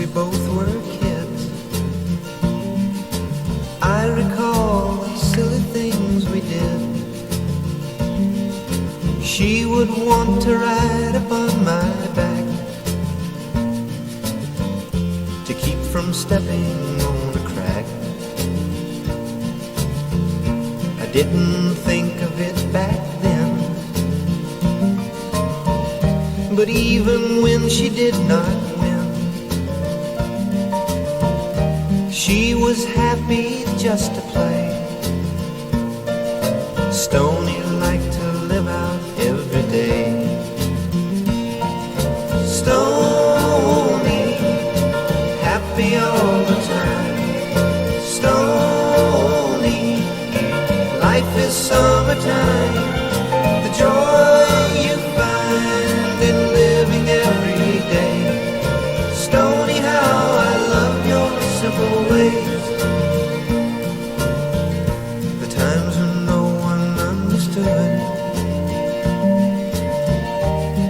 we both were kids, I recall the silly things we did. She would want to ride upon my back to keep from stepping on a crack. I didn't think of it back then, but even when she did not win, she was happy just to play. Stony liked to live out every day. Stony, happy all the time. Stony, life is summertime. The joy you find in living every day. Stony, how I love your simple ways. The times when no one understood,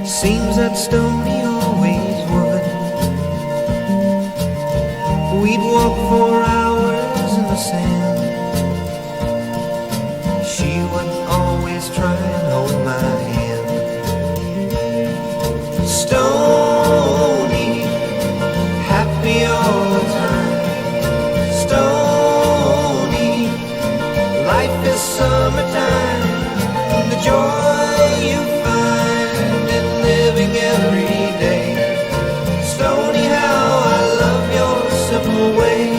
seems that Stony always would. We'd walk for hours in the sand. She would always try and hold my hand. Stony, happy all the time. Stony, life is summertime. The joy you find in living every day. Stony, how I love your simple ways.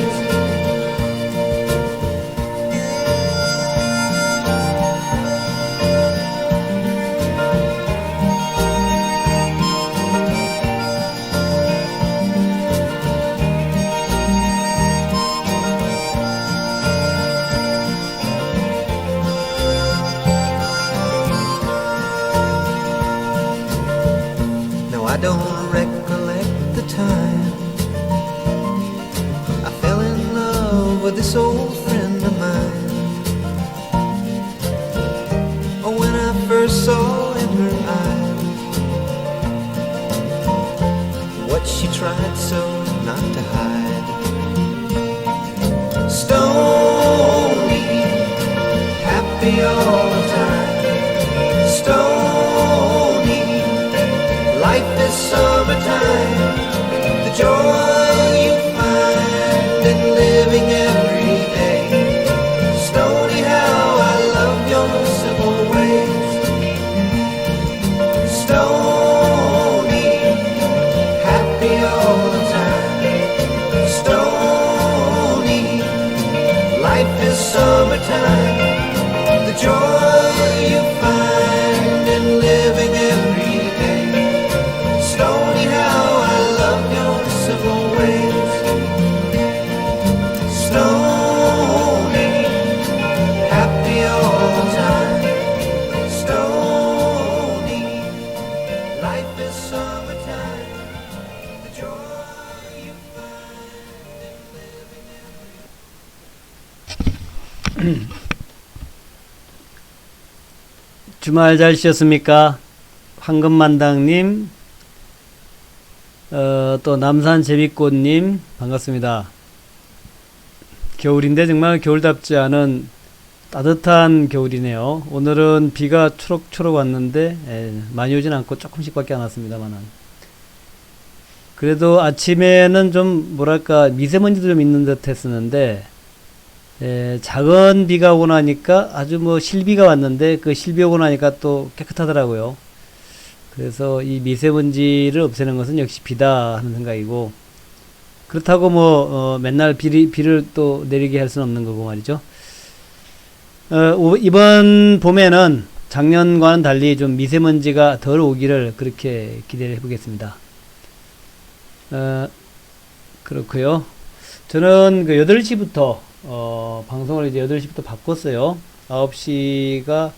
I don't recollect the time I fell in love with this old friend of mine. Oh, when I first saw in her eyes what she tried so not to hide. Stony, happy all the time. Stony, life is summertime. The joy you find in living every day. Stony, how I love your simple ways. Stony, happy all the time. Stony, life is summertime. The joy you find in living every day. Stony, how I love your simple ways. Stony, happy all the time. Stony, life is summertime. The joy you find in living every day. 주말 잘 쉬었습니까? 황금만당님, 또 남산제비꽃님 반갑습니다. 겨울인데 정말 겨울답지 않은 따뜻한 겨울이네요. 오늘은 비가 초록초록 왔는데 많이 오진 않고 조금씩 밖에 안 왔습니다만, 그래도 아침에는 좀 뭐랄까 미세먼지도 좀 있는 듯 했었는데, 작은 비가 오고 나니까 아주 뭐 실비가 왔는데 그 실비 오고 나니까 또 깨끗하더라고요. 그래서 이 미세먼지를 없애는 것은 역시 비다 하는 생각이고, 그렇다고 뭐 맨날 비를 또 내리게 할 수는 없는 거고 말이죠. 이번 봄에는 작년과는 달리 좀 미세먼지가 덜 오기를 그렇게 기대를 해보겠습니다. 그렇고요. 저는 그 8시부터 방송을 이제 8시부터 바꿨어요. 9시가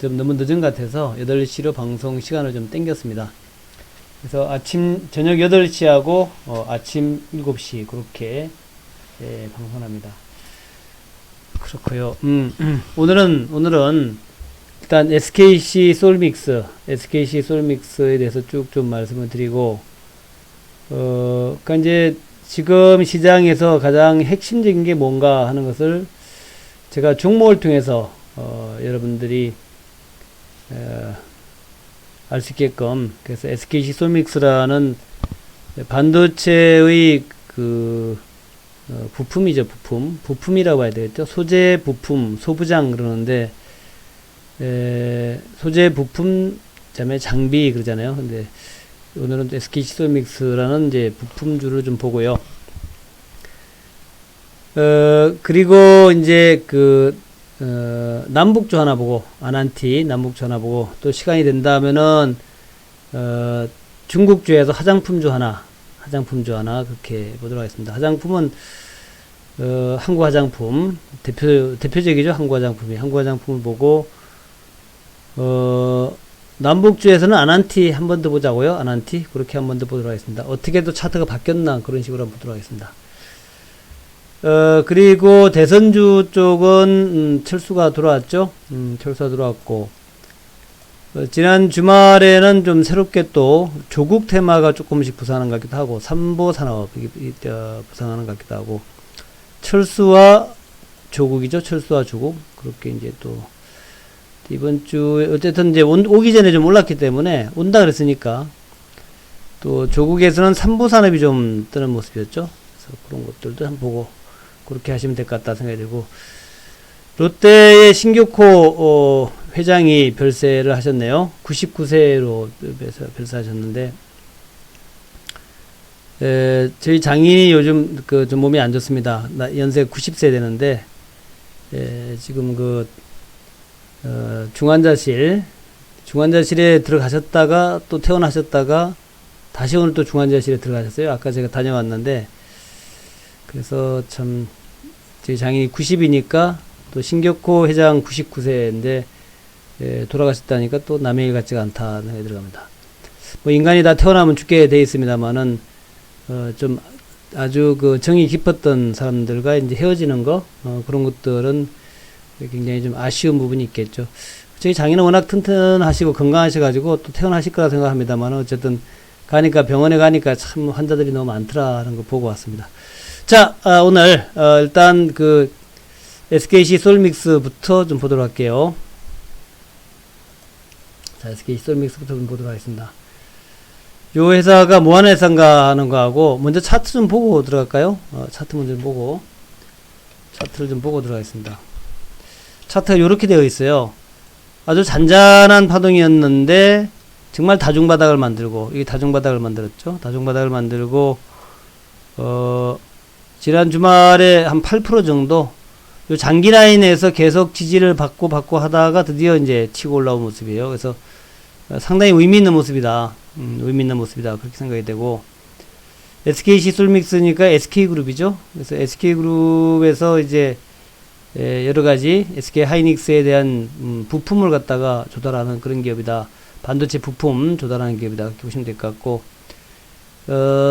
좀 너무 늦은 것 같아서 8시로 방송 시간을 좀 땡겼습니다. 그래서 저녁 8시하고 아침 7시 그렇게 방송합니다. 그렇고요. 오늘은 일단 SKC 솔믹스에 대해서 쭉 좀 말씀을 드리고, 그러니까 이제 지금 시장에서 가장 핵심적인 게 뭔가 하는 것을 제가 종목을 통해서 여러분들이 알 수 있게끔, 그래서 SK 시소믹스라는 반도체의 그 부품이죠. 부품이라고 해야 되겠죠. 소재 부품, 소부장 그러는데, 소재 부품 그다음에 장비 그러잖아요. 근데 오늘은 SK 시소믹스라는 이제 부품주를 좀 보고요. 그리고 이제 남북주 하나 보고, 아난티 남북주 하나 보고, 또 시간이 된다면은 중국주에서 화장품주 하나 그렇게 보도록 하겠습니다. 화장품은 한국 화장품 대표적이죠. 한국 화장품을 보고, 남북주에서는 아난티 한 번 더 보자고요. 아난티 그렇게 한 번 더 보도록 하겠습니다. 어떻게 또 차트가 바뀌었나 그런 식으로 한번 보도록 하겠습니다. 그리고 대선주 쪽은 철수가 들어왔죠. 철수가 들어왔고, 지난 주말에는 좀 새롭게 또 조국 테마가 조금씩 부상하는 것 같기도 하고, 삼보 산업 부상하는 것 같기도 하고, 철수와 조국이죠. 철수와 조국 그렇게 이제 또 이번 주에 어쨌든 이제 오기 전에 좀 올랐기 때문에 온다 그랬으니까 또 조국에서는 삼보 산업이 좀 뜨는 모습이었죠. 그래서 그런 것들도 한번 보고 그렇게 하시면 될 것 같다 생각이 들고, 롯데의 신격호 회장이 별세를 하셨네요. 99세로 별세하셨는데, 저희 장인이 요즘 좀 몸이 안 좋습니다. 연세 90세 되는데, 지금 중환자실에 들어가셨다가 또 퇴원하셨다가 다시 오늘 또 중환자실에 들어가셨어요. 아까 제가 다녀왔는데, 그래서 참 저희 장인이 90이니까 또 신격호 회장 99세인데 돌아가셨다니까 또 남의 일 같지가 않다 생각이 들어갑니다. 뭐 인간이 다 태어나면 죽게 돼 있습니다만은 좀 아주 정이 깊었던 사람들과 이제 헤어지는 거 그런 것들은 굉장히 좀 아쉬운 부분이 있겠죠. 저희 장인은 워낙 튼튼하시고 건강하셔가지고 또 퇴원하실 거라 생각합니다만 어쨌든 병원에 가니까 참 환자들이 너무 많더라는 거 보고 왔습니다. 자, 오늘 일단 SKC 솔믹스부터 좀 보도록 할게요. 자, SKC 솔믹스부터 좀 보도록 하겠습니다. 요 회사가 뭐 하는 회사인가 하는 거하고 먼저 차트 좀 보고 들어갈까요? 차트 먼저 좀 보고, 차트를 좀 보고 들어가겠습니다. 차트가 요렇게 되어 있어요. 아주 잔잔한 파동이었는데 정말 다중바닥을 만들고, 이게 다중바닥을 만들었죠. 다중바닥을 만들고 지난 주말에 한 8% 정도 요 장기 라인에서 계속 지지를 받고 하다가 드디어 이제 치고 올라온 모습이에요. 그래서 상당히 의미 있는 모습이다. 의미 있는 모습이다. 그렇게 생각이 되고, SKC 솔믹스니까 SK그룹이죠. 그래서 SK그룹에서 이제 여러 가지 SK 하이닉스에 대한 부품을 갖다가 조달하는 그런 기업이다. 반도체 부품 조달하는 기업이다. 그렇게 보시면 될 것 같고,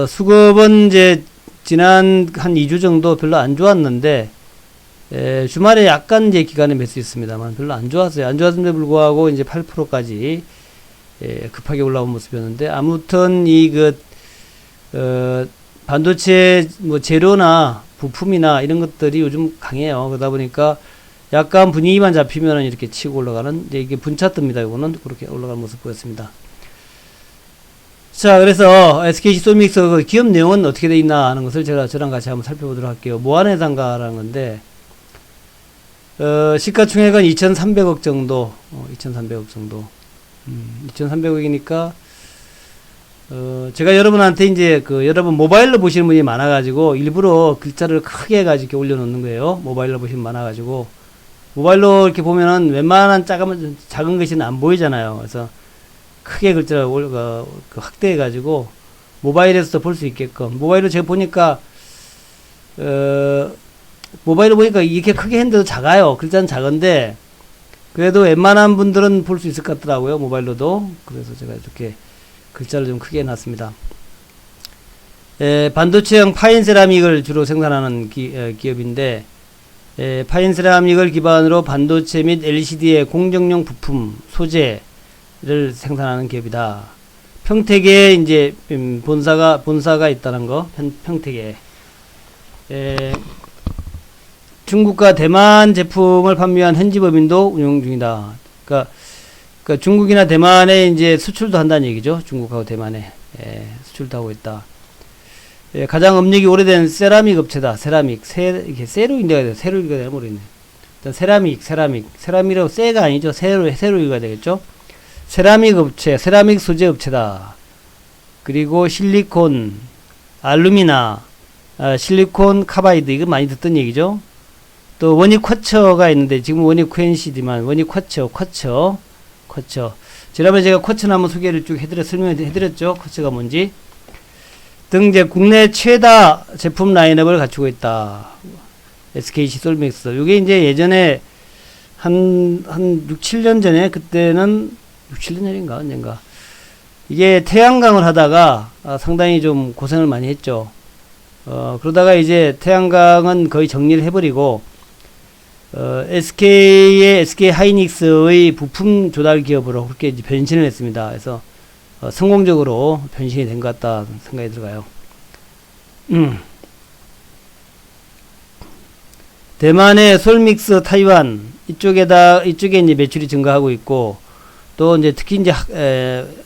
수급은 이제 지난 한 2주 정도 별로 안 좋았는데, 주말에 약간 이제 기간에 매수 있습니다만 별로 안 좋았어요. 안 좋았음에도 불구하고 이제 8%까지 급하게 올라온 모습이었는데, 아무튼 반도체 뭐 재료나 부품이나 이런 것들이 요즘 강해요. 그러다 보니까 약간 분위기만 잡히면은 이렇게 치고 올라가는, 이게 분차트입니다. 이거는 그렇게 올라가는 모습 보였습니다. 자, 그래서 SKC 솔믹스 기업 내용은 어떻게 돼 있나 하는 것을 저랑 같이 한번 살펴보도록 할게요. 뭐 하는 회사인가라는 건데, 시가총액은 2,300억 정도, 2,300억 정도. 2,300억이니까, 제가 여러분한테 이제 여러분 모바일로 보시는 분이 많아가지고, 일부러 글자를 크게 해가지고 이렇게 올려놓는 거예요. 모바일로 보시면 많아가지고. 모바일로 이렇게 보면은 웬만한 작은 것이 안 보이잖아요. 그래서 크게 글자를 확대해가지고, 모바일에서도 볼 수 있게끔. 모바일로 제가 보니까, 모바일로 보니까 이렇게 크게 했는데도 작아요. 글자는 작은데, 그래도 웬만한 분들은 볼 수 있을 것 같더라고요. 모바일로도. 그래서 제가 이렇게 글자를 좀 크게 해놨습니다. 반도체형 파인세라믹을 주로 생산하는 기업인데, 파인세라믹을 기반으로 반도체 및 LCD의 공정용 부품, 소재를 생산하는 기업이다. 평택에 이제 본사가 있다는 거. 평택에. 중국과 대만 제품을 판매한 현지 법인도 운영 중이다. 그러니까 중국이나 대만에 이제 수출도 한다는 얘기죠. 중국하고 대만에 수출도 하고 있다. 가장 업력이 오래된 세라믹 업체다. 이게 세로 읽어야 되나 모르겠네. 일단 세라믹이라고 세가 아니죠. 세로 읽어야 되겠죠. 세라믹 업체, 세라믹 소재 업체다. 그리고 실리콘, 알루미나, 실리콘 카바이드, 이거 많이 듣던 얘기죠. 또 원익 쿼처가 있는데 지금 원익 QNC지만 원익 쿼처. 지난번에 제가 쿼처 한번 소개를 쭉 설명해드렸죠. 쿼처가 뭔지 등 이제 국내 최다 제품 라인업을 갖추고 있다. SKC 솔믹스. 이게 이제 예전에 한 6, 7년 전에, 그때는 6, 7년 전인가 언젠가 이게 태양광을 하다가 상당히 좀 고생을 많이 했죠. 그러다가 이제 태양광은 거의 정리를 해버리고 SK 하이닉스의 부품 조달 기업으로 그렇게 이제 변신을 했습니다. 그래서 성공적으로 변신이 된 것 같다 생각이 들어가요. 대만의 솔믹스 타이완 이쪽에 이제 매출이 증가하고 있고, 또 이제 특히 이제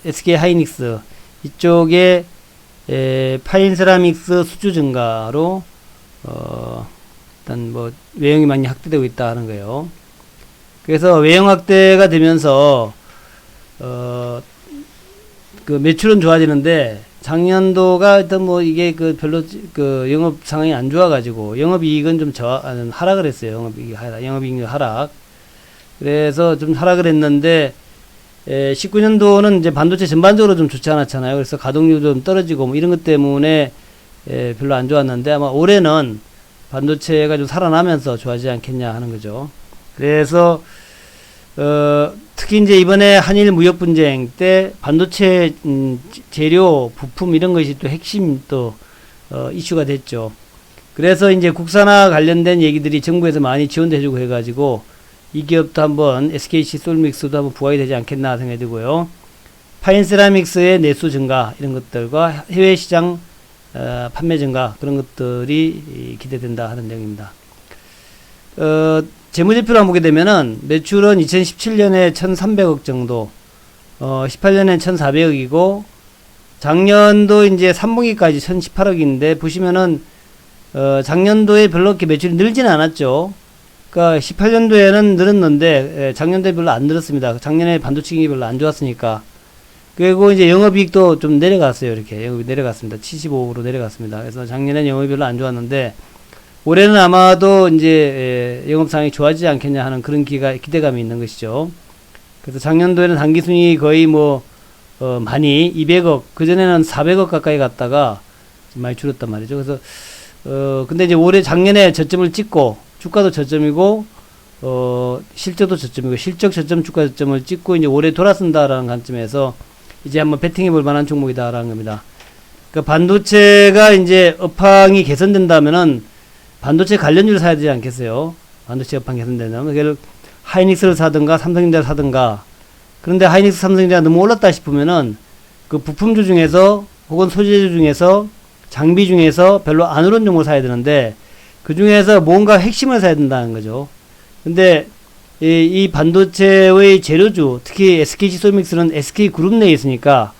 SK 하이닉스 이쪽에 파인 세라믹스 수주 증가로 일단 뭐 외형이 많이 확대되고 있다 하는 거예요. 그래서 외형 확대가 되면서 그 매출은 좋아지는데 작년도가 일단 뭐 이게 별로 영업 상황이 안 좋아가지고 영업이익은 좀 하락을 했어요. 영업이익 하락. 그래서 좀 하락을 했는데 19년도는 이제 반도체 전반적으로 좀 좋지 않았잖아요. 그래서 가동률도 좀 떨어지고 뭐 이런 것 때문에 별로 안 좋았는데, 아마 올해는 반도체가 좀 살아나면서 좋아지지 않겠냐 하는 거죠. 그래서 특히 이제 이번에 한일 무역 분쟁 때 반도체 재료, 부품 이런 것이 또 핵심 이슈가 됐죠. 그래서 이제 국산화 관련된 얘기들이 정부에서 많이 지원도 해주고 해가지고 이 기업도 한번 SKC 솔믹스도 한번 부각이 되지 않겠나 생각이 들고요. 파인 세라믹스의 내수 증가 이런 것들과 해외 시장 판매 증가, 그런 것들이 기대된다 하는 내용입니다. 재무제표를 한번 보게 되면은 매출은 2017년에 1,300억 정도, 18년엔 1,400억이고 작년도 이제 3분기까지 1,018억인데 보시면은 작년도에 별로 이렇게 매출이 늘지는 않았죠. 그러니까 18년도에는 늘었는데 작년도에 별로 안 늘었습니다. 작년에 반도체 경기 별로 안 좋았으니까. 그리고 이제 영업이익도 좀 내려갔어요. 이렇게 영업이 내려갔습니다. 75억으로 내려갔습니다. 그래서 작년엔 영업이 별로 안 좋았는데 올해는 아마도 이제 영업 상황이 좋아지지 않겠냐 하는 그런 기대감이 있는 것이죠. 그래서 작년도에는 당기순이 거의 많이 200억, 그전에는 400억 가까이 갔다가 많이 줄었단 말이죠. 그래서 근데 이제 작년에 저점을 찍고, 주가도 저점이고 실적도 저점이고, 실적 저점, 주가 저점을 찍고 이제 올해 돌아선다라는 관점에서 이제 한번 베팅해 볼 만한 종목이다라는 겁니다. 그러니까 반도체가 이제 업황이 개선된다면은 반도체 관련주를 사야 되지 않겠어요? 반도체 업황 개선된다면 그걸 하이닉스를 사든가 삼성전자를 사든가. 그런데 하이닉스, 삼성전자가 너무 올랐다 싶으면은 그 부품주 중에서 혹은 소재주 중에서 장비 중에서 별로 안 오른 종목을 사야 되는데 그 중에서 뭔가 핵심을 사야 된다는 거죠. 근데 이 반도체의 재료주, 특히 SKC 솔믹스는 SK그룹 내에 있으니까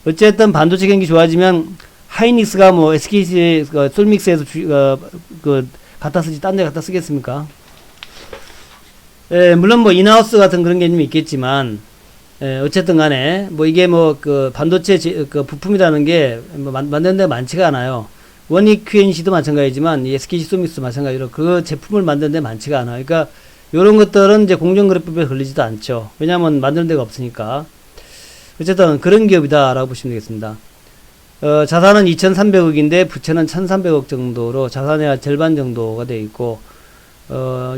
어쨌든 반도체 경기 좋아지면 하이닉스가 뭐 SKC 솔믹스에서 갖다 쓰지 딴 데 갖다 쓰겠습니까? 물론 뭐 인하우스 같은 그런 개념이 있겠지만 어쨌든 간에 뭐 이게 반도체 부품이라는 게 만드는 데 많지가 않아요. 원익 QNC도 마찬가지지만 이 SKC 솔믹스도 마찬가지로 그 제품을 만드는 데 많지가 않아요. 그러니까 요런 것들은 이제 공정거래법에 걸리지도 않죠. 왜냐하면 만드는 데가 없으니까. 어쨌든 그런 기업이다라고 보시면 되겠습니다. 자산은 2,300억인데 부채는 1,300억 정도로 자산의 절반 정도가 되어 있고,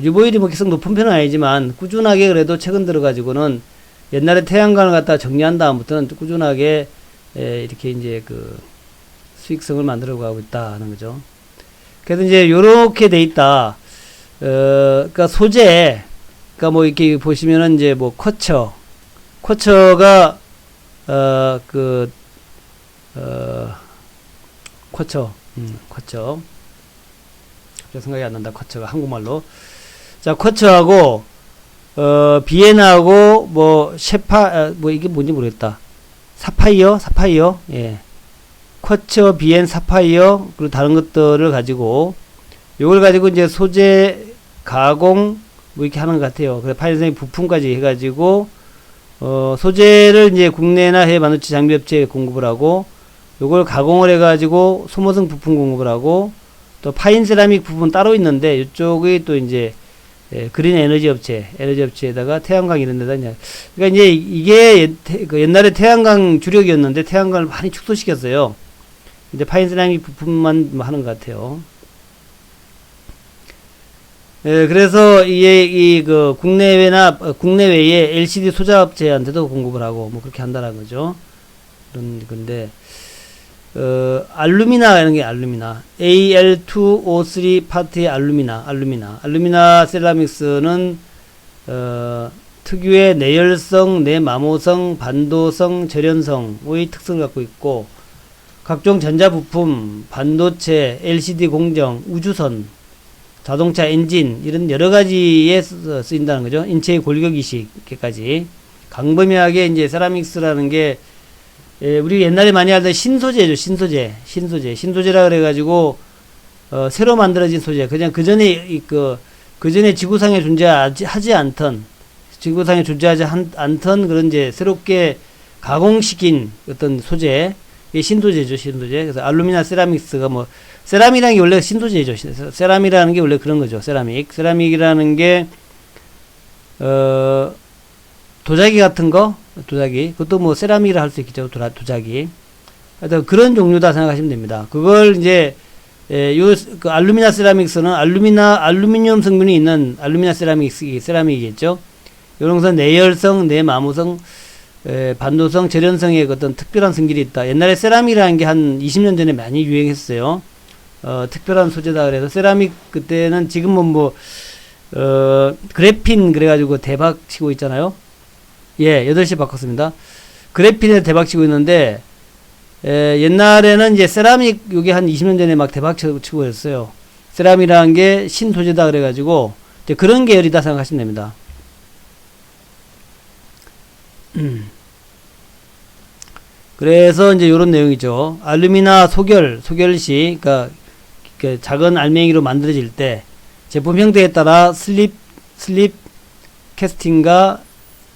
유보율이 뭐 계속 높은 편은 아니지만 꾸준하게 그래도 최근 들어가지고는 옛날에 태양광을 갖다가 정리한 다음부터는 꾸준하게 이렇게 이제 수익성을 만들어 가고 있다는 거죠. 그래서 이제 요렇게 돼 있다. 그러니까 소재, 그러니까 뭐 이렇게 보시면은 이제 뭐 쿼처가 쿼처, 쿼처. 갑자기 생각이 안 난다. 쿼처가 한국말로. 자, 쿼처하고 비엔하고 뭐 뭐 이게 뭔지 모르겠다. 사파이어, 예. 쿼처, 비엔, 사파이어, 그리고 다른 것들을 가지고, 요걸 가지고 이제 소재, 가공, 뭐 이렇게 하는 것 같아요. 그래서 파이썬의 부품까지 해가지고, 소재를 이제 국내나 해외 반도체 장비업체에 공급을 하고, 요걸 가공을 해가지고 소모성 부품 공급을 하고, 또 파인 세라믹 부분 따로 있는데, 이쪽이 또 이제, 그린 에너지 업체에다가 태양광 이런 데다 이제, 그러니까 이제 이게 옛날에 태양광 주력이었는데 태양광을 많이 축소시켰어요. 이제 파인 세라믹 부품만 하는 것 같아요. 그래서 이게 그 국내외의 LCD 소자업체한테도 공급을 하고 뭐 그렇게 한다는 거죠. 그런 건데, 알루미나 이런 게 알루미나 AL2O3 파트의 알루미나 세라믹스는 특유의 내열성, 내마모성, 반도성, 절연성의 특성을 갖고 있고, 각종 전자부품, 반도체, LCD 공정, 우주선, 자동차 엔진 이런 여러 가지에 쓰인다는 거죠. 인체의 골격이식까지 광범위하게 이제 세라믹스라는 게, 우리 옛날에 많이 알던 신소재죠. 신소재라 그래가지고 새로 만들어진 소재. 그냥 그 전에 지구상에 존재하지 않던 그런 이제 새롭게 가공시킨 어떤 소재. 이게 신소재죠. 그래서 알루미나 세라믹스가 뭐, 세라믹이라는 게 원래 신소재죠. 세라믹이라는 게 원래 그런 거죠. 세라믹이라는 게 도자기 같은 거, 그것도 뭐 세라믹이라 할 수 있겠죠. 도자기. 하여튼 그런 종류다 생각하시면 됩니다. 그걸 이제 그 알루미나 세라믹스는 알루미늄 성분이 있는 알루미나 세라믹이겠죠. 이런 것은 내열성, 내마모성, 반도성, 절연성의 어떤 특별한 성질이 있다. 옛날에 세라믹이라는 게 한 20년 전에 많이 유행했어요. 특별한 소재다 그래서 세라믹 그때는 지금은 뭐 그래핀 그래가지고 대박 치고 있잖아요. 예, 8시 바꿨습니다. 그래핀에 대박 치고 있는데, 옛날에는 이제 세라믹 요게 한 20년 전에 막 대박 치고 있었어요. 세라믹이라는 게 신소재다 그래가지고 이제 그런 계열이다 생각하시면 됩니다. 그래서 이제 요런 내용이죠. 알루미나 소결시, 그러니까 작은 알맹이로 만들어질 때 제품 형태에 따라 슬립 캐스팅과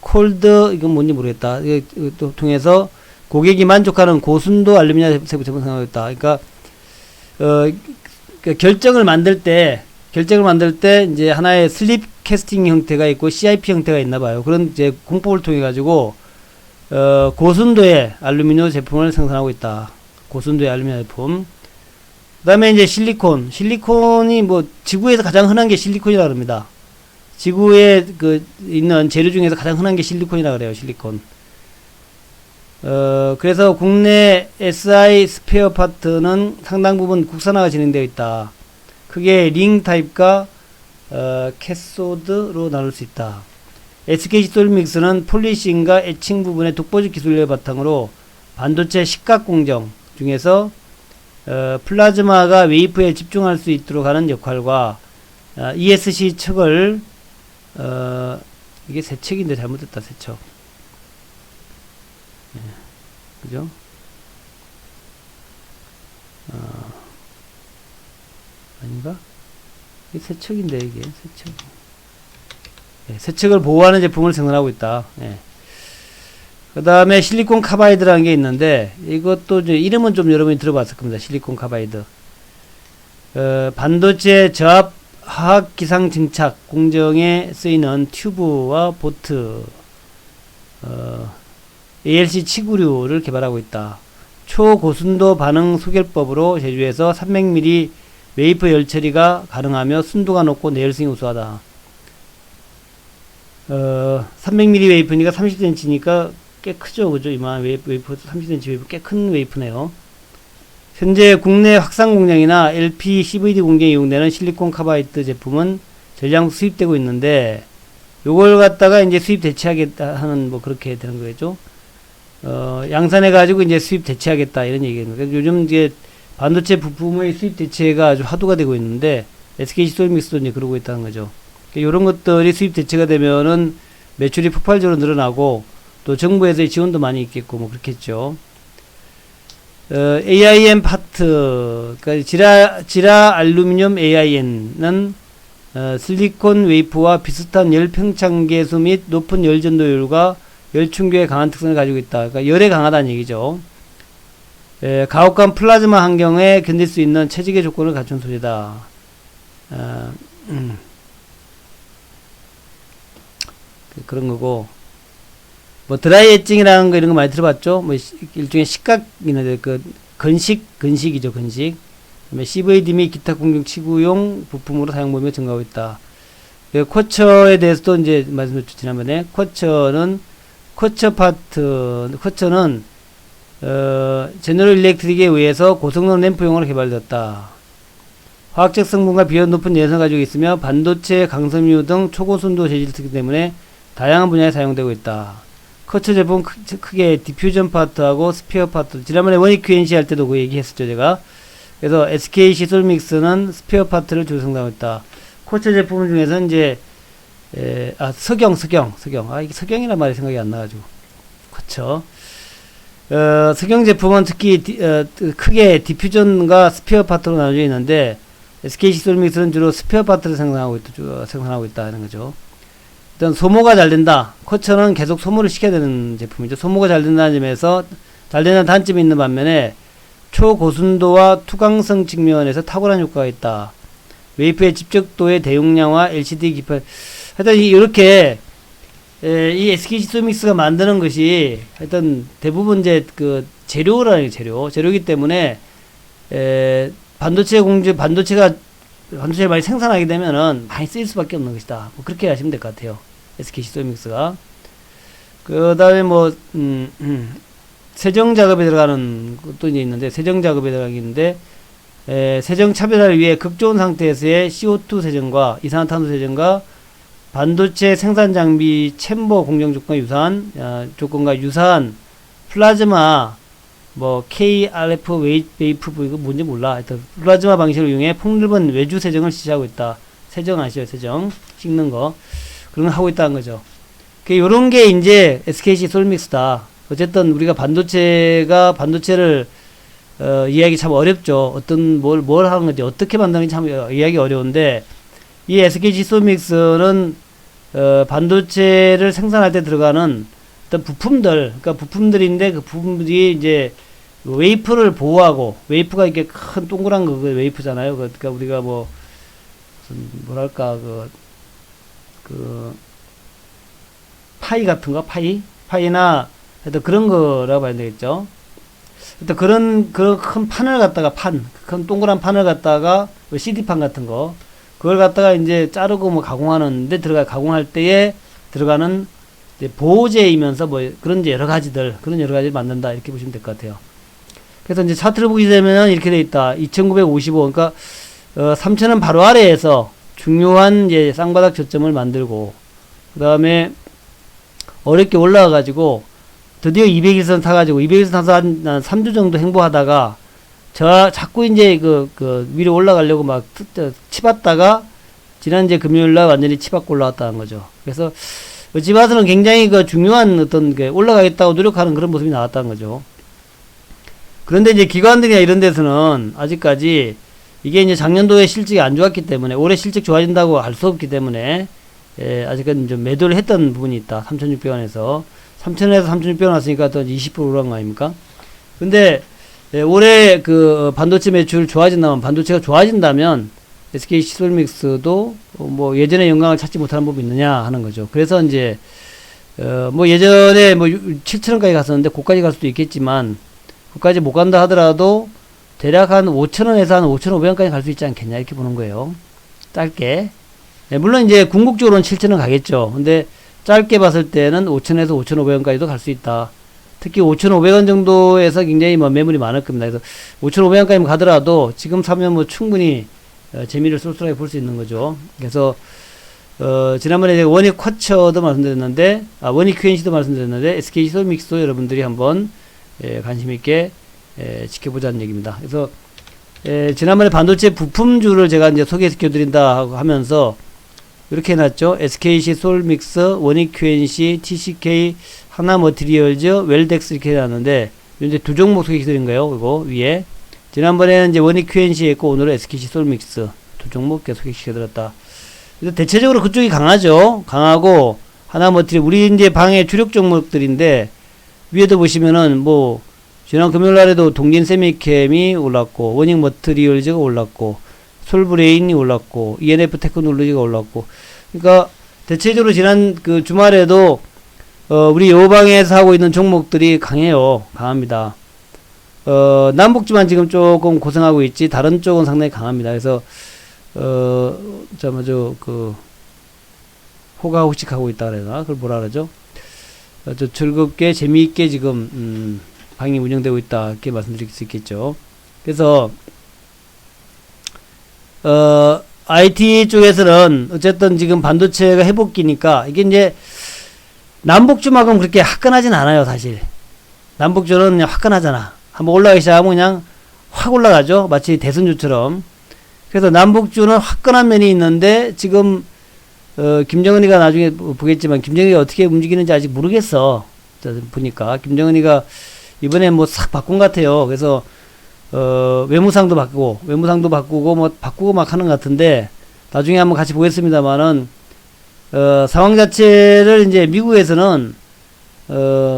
콜드, 이건 뭔지 모르겠다. 또 통해서 고객이 만족하는 고순도 알루미늄 제품 생각했다. 그러니까 결정을 만들 때 이제 하나의 슬립 캐스팅 형태가 있고 CIP 형태가 있나 봐요. 그런 이제 공법을 통해 가지고 고순도의 알루미늄 제품을 생산하고 있다. 고순도의 알루미늄 제품. 그다음에 이제 실리콘이 뭐 지구에서 가장 흔한 게 실리콘이라 그럽니다. 지구에 있는 재료 중에서 가장 흔한 게 실리콘이라 그래요. 실리콘. 그래서 국내 SI 스페어 파트는 상당 부분 국산화가 진행되어 있다. 크게 링 타입과 캐소드로 나눌 수 있다. SKC 솔믹스는 폴리싱과 에칭 부분의 독보적 기술력을 바탕으로 반도체 식각 공정 중에서 플라즈마가 웨이프에 집중할 수 있도록 하는 역할과 ESC 척을 이게 세척인데 잘못됐다. 세척. 예, 그죠? 아닌가? 이게 세척인데 이게 세척. 예, 세척을 보호하는 제품을 생산하고 있다. 예. 그 다음에 실리콘 카바이드라는 게 있는데, 이것도 이름은 좀 여러분이 들어봤을 겁니다. 실리콘 카바이드. 반도체 저압 화학 기상 증착 공정에 쓰이는 튜브와 보트, ALC 치구류를 개발하고 있다. 초고순도 반응 소결법으로 제조해서 300mm 웨이퍼 열 처리가 가능하며 순도가 높고 내열성이 우수하다. 300mm 웨이퍼니까 30cm니까 꽤 크죠, 그죠? 이만 웨이퍼 30cm 웨이퍼 꽤 큰 웨이퍼네요. 현재 국내 확산 공장이나 LP CVD 공정에 이용되는 실리콘 카바이드 제품은 전량 수입되고 있는데, 요걸 갖다가 이제 수입 대체하겠다 하는 뭐 그렇게 되는 거겠죠. 양산해가지고 이제 수입 대체하겠다 이런 얘기입니다. 그래서 요즘 이제 반도체 부품의 수입 대체가 아주 화두가 되고 있는데 SK시솔믹스도 이제 그러고 있다는 거죠. 그러니까 이런 것들이 수입 대체가 되면은 매출이 폭발적으로 늘어나고 또 정부에서의 지원도 많이 있겠고 뭐 그렇겠죠. AIN 파트, 그러니까 지라 알루미늄 AIN은 실리콘 웨이프와 비슷한 열 평창계수 및 높은 열 전도율과 열 충격에 강한 특성을 가지고 있다. 그러니까 열에 강하다는 얘기죠. 가혹한 플라즈마 환경에 견딜 수 있는 체직의 조건을 갖춘 소재다. 그런 거고, 뭐 드라이 에칭이라는 거 이런 거 많이 들어봤죠? 뭐 일종의 식각이나 건식이죠, 건식. 그다음에 CVD 및 기타 공정 치구용 부품으로 사용 범위가 증가하고 있다. 쿼처에 대해서도 이제 말씀드렸죠, 지난번에. 쿼처는 제너럴 일렉트릭에 의해서 고성능 램프용으로 개발되었다. 화학적 성분과 비율 높은 내성을 가지고 있으며 반도체, 강섬유 등 초고순도 재질을 쓰기 때문에 다양한 분야에 사용되고 있다. 쿼처 제품 크게 디퓨전 파트하고 스피어 파트, 지난번에 원익 QNC 할 때도 그 얘기했었죠, 제가. 그래서 SK시솔믹스는 스피어 파트를 주로 생산하고 있다. 쿼처 제품 중에서 이제 석영. 이게 석영이란 말이 생각이 안 나가지고. 쿼처. 석영 제품은 특히 크게 디퓨전과 스피어 파트로 나눠져 있는데 SK시솔믹스는 주로 스피어 파트를 생산하고 있다는 거죠. 일단 소모가 잘 된다. 쿼처는 계속 소모를 시켜야 되는 제품이죠. 소모가 잘 된다는 점에서 잘 되는 단점이 있는 반면에 초고순도와 투광성 측면에서 탁월한 효과가 있다. 웨이프의 집적도의 대용량화, LCD 기판, 하여튼 이렇게 이 SK시솔믹스가 만드는 것이 하여튼 대부분 이제 그 재료이기 때문에 반도체를 많이 생산하게 되면은 많이 쓰일 수밖에 없는 것이다. 뭐 그렇게 하시면 될 것 같아요. SK시솔믹스가. 그 다음에 뭐 세정 작업에 들어가는 것도 이제 있는데, 세정 작업에 들어가는데 세정 차별화를 위해 극좋은 상태에서의 CO2 세정과 이산화탄소 세정과 반도체 생산 장비 챔버 공정 조건과 유사한 플라즈마 뭐 KRF 웨이프 이거 뭔지 몰라. 하여튼 플라즈마 방식을 이용해 폭넓은 외주 세정을 지시하고 있다. 세정 아시죠? 세정 찍는 거 그런 거 하고 있다는 거죠. 요런 게 이제 SK시솔믹스다. 어쨌든 우리가 반도체를 이해하기 참 어렵죠. 뭘 하는 건지 어떻게 만드는지 참 이해하기 어려운데, 이 SK시솔믹스는 반도체를 생산할 때 들어가는 어떤 부품들인데 그 부품들이 이제 웨이프를 보호하고, 웨이프가 이렇게 큰 동그란 거 웨이프잖아요. 그러니까 우리가 뭐 무슨 뭐랄까 파이 같은 거, 파이나 하여튼 그런 거라고 봐야 되겠죠. 하여튼 그런 큰 판을 갖다가 큰 동그란 판을 갖다가 CD판 같은 거, 그걸 갖다가 이제 자르고 뭐 가공하는데 가공할 때에 들어가는 이제 보호제이면서 뭐 그런 여러 가지를 만든다, 이렇게 보시면 될 것 같아요. 그래서 이제 차트를 보게 되면 이렇게 돼 있다. 2955. 그러니까 3,000원 바로 아래에서 중요한 이제 쌍바닥 저점을 만들고, 그 다음에 어렵게 올라와 가지고 드디어 200일선 타가지고 200일선 타서 한 3주 정도 행보하다가 자꾸 이제 위로 올라가려고 막 치봤다가 지난 이제 금요일날 완전히 치받고 올라왔다는 거죠. 그래서 어찌 봐서는 굉장히 중요한 어떤 올라가겠다고 노력하는 그런 모습이 나왔다는 거죠. 그런데 이제 기관들이나 이런 데서는 아직까지 이게 이제 작년도에 실적이 안 좋았기 때문에 올해 실적 좋아진다고 할 수 없기 때문에 아직까지 좀 매도를 했던 부분이 있다. 3,600원에서 3,000원에서 3,600원 왔으니까 또 20% 오른 거 아닙니까? 근데 올해 반도체 매출 반도체가 좋아진다면 SK시솔믹스도 뭐 예전에 영광을 찾지 못하는 법이 있느냐 하는 거죠. 그래서 이제 뭐 예전에 뭐 7,000원까지 갔었는데 고까지 갈 수도 있겠지만, 그까지 못 간다 하더라도 대략 한 5,000원에서 한 5,500원까지 갈 수 있지 않겠냐, 이렇게 보는 거예요. 짧게. 물론 이제 궁극적으로는 7,000원 가겠죠. 근데 짧게 봤을 때는 5,000원에서 5,500원까지도 갈 수 있다. 특히 5,500원 정도에서 굉장히 뭐 매물이 많을 겁니다. 그래서 5,500원까지 가더라도 지금 사면 뭐 충분히 재미를 쏠쏠하게 볼 수 있는 거죠. 그래서 지난번에 제가 원익 쿼처도 말씀드렸는데, 원익 QNC도 말씀드렸는데, SK 솔믹스도 여러분들이 한번, 관심 있게, 지켜보자는 얘기입니다. 그래서, 지난번에 반도체 부품주를 제가 이제 소개시켜 드린다 하면서, 이렇게 해놨죠. SKC 솔믹스, 원익 QNC, TCK, 하나머티리얼즈, 웰덱스 이렇게 해놨는데, 이제 두 종목 소개시켜 드린 거예요. 이거 위에. 지난번에는 이제 원익 QNC 했고, 오늘은 SKC 솔믹스 두 종목 계속 소개시켜 드렸다. 그래서 대체적으로 그쪽이 강하죠. 강하고, 하나머티리얼, 우리 이제 방의 주력 종목들인데, 위에도 보시면은 뭐, 지난 금요일 날에도 동진 세미캠이 올랐고, 원익 머티리얼즈가 올랐고, 솔브레인이 올랐고, ENF 테크놀로지가 올랐고, 그러니까 대체적으로 지난 그 주말에도 우리 요방에서 하고 있는 종목들이 강해요. 강합니다. 남북지만 지금 조금 고생하고 있지, 다른 쪽은 상당히 강합니다. 그래서 호가호식하고 있다 그래나? 그걸 뭐라 그러죠? 즐겁게, 재미있게 지금, 방이 운영되고 있다. 이렇게 말씀드릴 수 있겠죠. 그래서, IT 쪽에서는 어쨌든 지금 반도체가 회복기니까 이게 이제 남북주만큼 그렇게 화끈하진 않아요, 사실. 남북주는 그냥 화끈하잖아. 한번 올라가기 시작하면 그냥 확 올라가죠. 마치 대선주처럼. 그래서 남북주는 화끈한 면이 있는데 지금 김정은이가 나중에 보겠지만 김정은이가 어떻게 움직이는지 아직 모르겠어. 보니까 김정은이가 이번에 뭐 싹 바꾼 것 같아요. 그래서 외무상도 바꾸고 뭐 바꾸고 막 하는 것 같은데 나중에 한번 같이 보겠습니다만은 상황 자체를 이제 미국에서는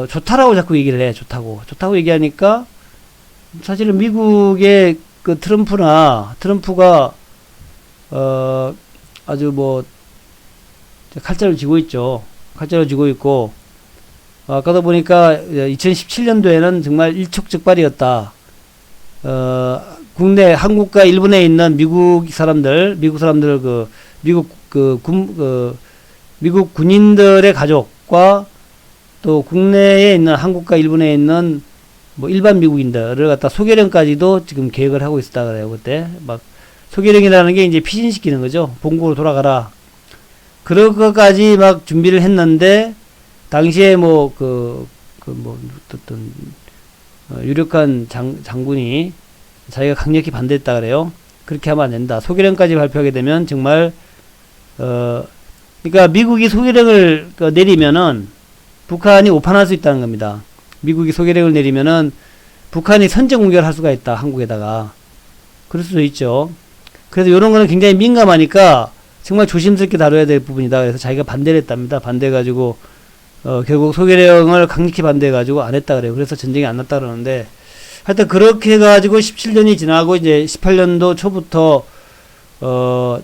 좋다라고 자꾸 얘기를 해. 좋다고 얘기하니까 사실은 미국의 그 트럼프가 아주 뭐 칼자루 쥐고 있죠. 칼자루 쥐고 있고 아까도 보니까 2017년도에는 정말 일촉즉발이었다. 국내 한국과 일본에 있는 미국 사람들 미국 군인들의 가족과 또 국내에 있는 한국과 일본에 있는 뭐 일반 미국인들을 갖다 소개령까지도 지금 계획을 하고 있었다 그래요. 그때 막 소개령이라는 게 이제 피신시키는 거죠. 본국으로 돌아가라. 그런 것까지 막 준비를 했는데 당시에 어떤 유력한 장군이 자기가 강력히 반대했다 그래요. 그렇게 하면 안 된다. 소개령까지 발표하게 되면 정말 그러니까 미국이 소개령을 내리면은 북한이 오판할 수 있다는 겁니다. 미국이 소개령을 내리면은 북한이 선제 공격을 할 수가 있다. 한국에다가. 그럴 수도 있죠. 그래서 이런 거는 굉장히 민감하니까 정말 조심스럽게 다뤄야 될 부분이다. 그래서 자기가 반대를 했답니다. 반대해가지고 결국 소개령을 강력히 반대해가지고 안 했다 그래요. 그래서 전쟁이 안 났다 그러는데 하여튼 그렇게 해가지고 17년이 지나고 이제 18년도 초부터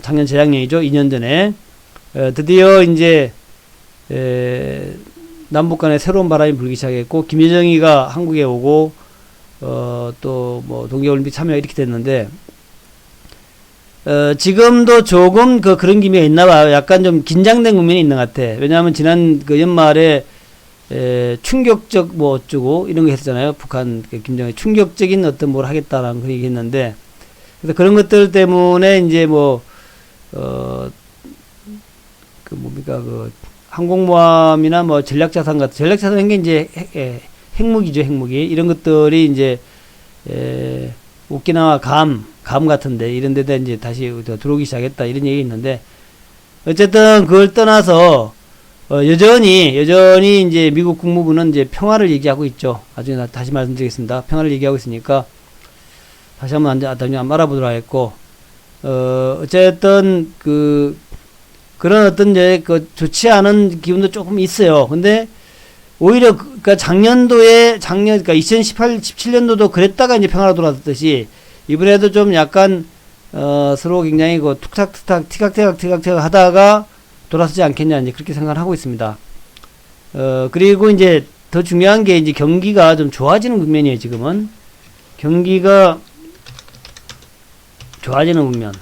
작년 재작년이죠. 2년 전에 드디어 이제 남북 간에 새로운 바람이 불기 시작했고 김여정이가 한국에 오고 또 뭐 동계올림픽 참여 이렇게 됐는데 지금도 조금 그런 기미가 있나 봐요. 약간 좀 긴장된 국면이 있는 것 같아. 왜냐하면 지난 그 연말에 충격적 뭐 어쩌고 이런 거 했잖아요. 북한 김정은이 충격적인 어떤 뭘 하겠다라는 그 얘기 했는데 그래서 그런 것들 때문에 이제 항공모함이나 뭐 전략자산 같은 전략자산 게 이제 핵무기죠. 핵무기 이런 것들이 이제 오키나와 감 같은데 이런 데다 이제 다시 들어오기 시작했다 이런 얘기 있는데 어쨌든 그걸 떠나서 여전히 이제 미국 국무부는 이제 평화를 얘기하고 있죠. 나중에 다시 말씀드리겠습니다. 평화를 얘기하고 있으니까 다시 한번 나중에 알아보도록 하겠고 어쨌든 그런 어떤 이제 좋지 않은 기분도 조금 있어요. 근데 오히려 그러니까 그러니까 17년도도 그랬다가 이제 평화로 돌아왔듯이 이번에도 좀 약간 서로 굉장히 툭탁툭탁 티각태각 하다가 돌아서지 않겠냐 이제 그렇게 생각을 하고 있습니다. 그리고 이제 더 중요한 게 이제 경기가 좀 좋아지는 국면이에요. 지금은 경기가 좋아지는 국면,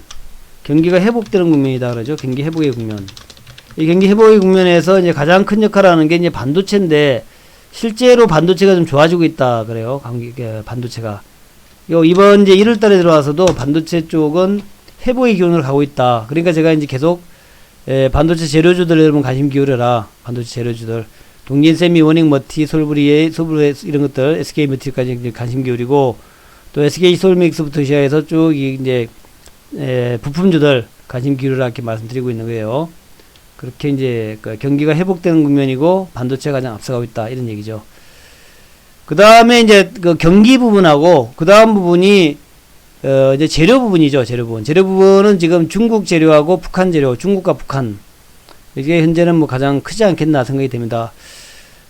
경기가 회복되는 국면이다 그러죠. 경기 회복의 국면. 이 경기 회복의 국면에서 이제 가장 큰 역할을 하는 게 이제 반도체인데 실제로 반도체가 좀 좋아지고 있다 그래요. 반도체가. 이번 이제 1월 달에 들어와서도 반도체 쪽은 회복의 기운으로 가고 있다. 그러니까 제가 이제 계속 반도체 재료주들 여러분 관심 기울여라. 반도체 재료주들. 동진 세미, 워닝 머티, 솔브리에 이런 것들, SK 머티까지 관심 기울이고, 또 SK 솔믹스부터 시작해서 쭉 이제 부품주들 관심 기울여라 이렇게 말씀드리고 있는 거예요. 그렇게 이제 그 경기가 회복되는 국면이고 반도체가 가장 앞서가고 있다 이런 얘기죠. 그 다음에 이제 그 경기 부분하고 그 다음 부분이 이제 재료 부분이죠. 재료 부분. 재료 부분은 지금 중국 재료하고 북한 재료, 중국과 북한. 이게 현재는 뭐 가장 크지 않겠나 생각이 됩니다.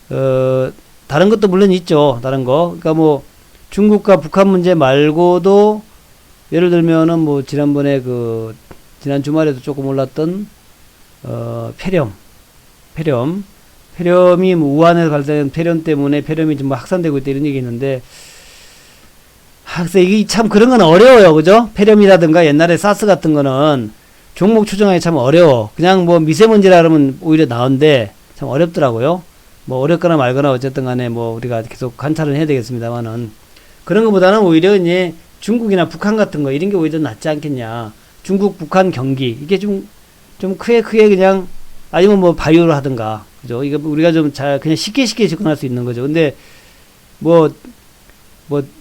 다른 것도 물론 있죠. 다른 거. 그러니까 뭐 중국과 북한 문제 말고도 예를 들면은 뭐 지난번에 그 지난 주말에도 조금 올랐던 폐렴이 뭐 우한에서 발생한 폐렴 때문에 폐렴이 좀 확산되고 있다 이런 얘기 있는데 이게 참 그런 건 어려워요. 그죠? 폐렴이라든가 옛날에 사스 같은 거는 종목 추정하기 참 어려워. 그냥 뭐 미세먼지라 그러면 오히려 나은데 참 어렵더라고요. 뭐 어렵거나 말거나 어쨌든 간에 뭐 우리가 계속 관찰을 해야 되겠습니다만은 그런 것보다는 오히려 이제 중국이나 북한 같은 거 이런 게 오히려 낫지 않겠냐. 중국, 북한 경기 이게 좀 크게 그냥 아니면 뭐 바이오를 하든가 그죠? 이거 우리가 좀 잘 그냥 쉽게 접근할 수 있는 거죠. 근데 뭐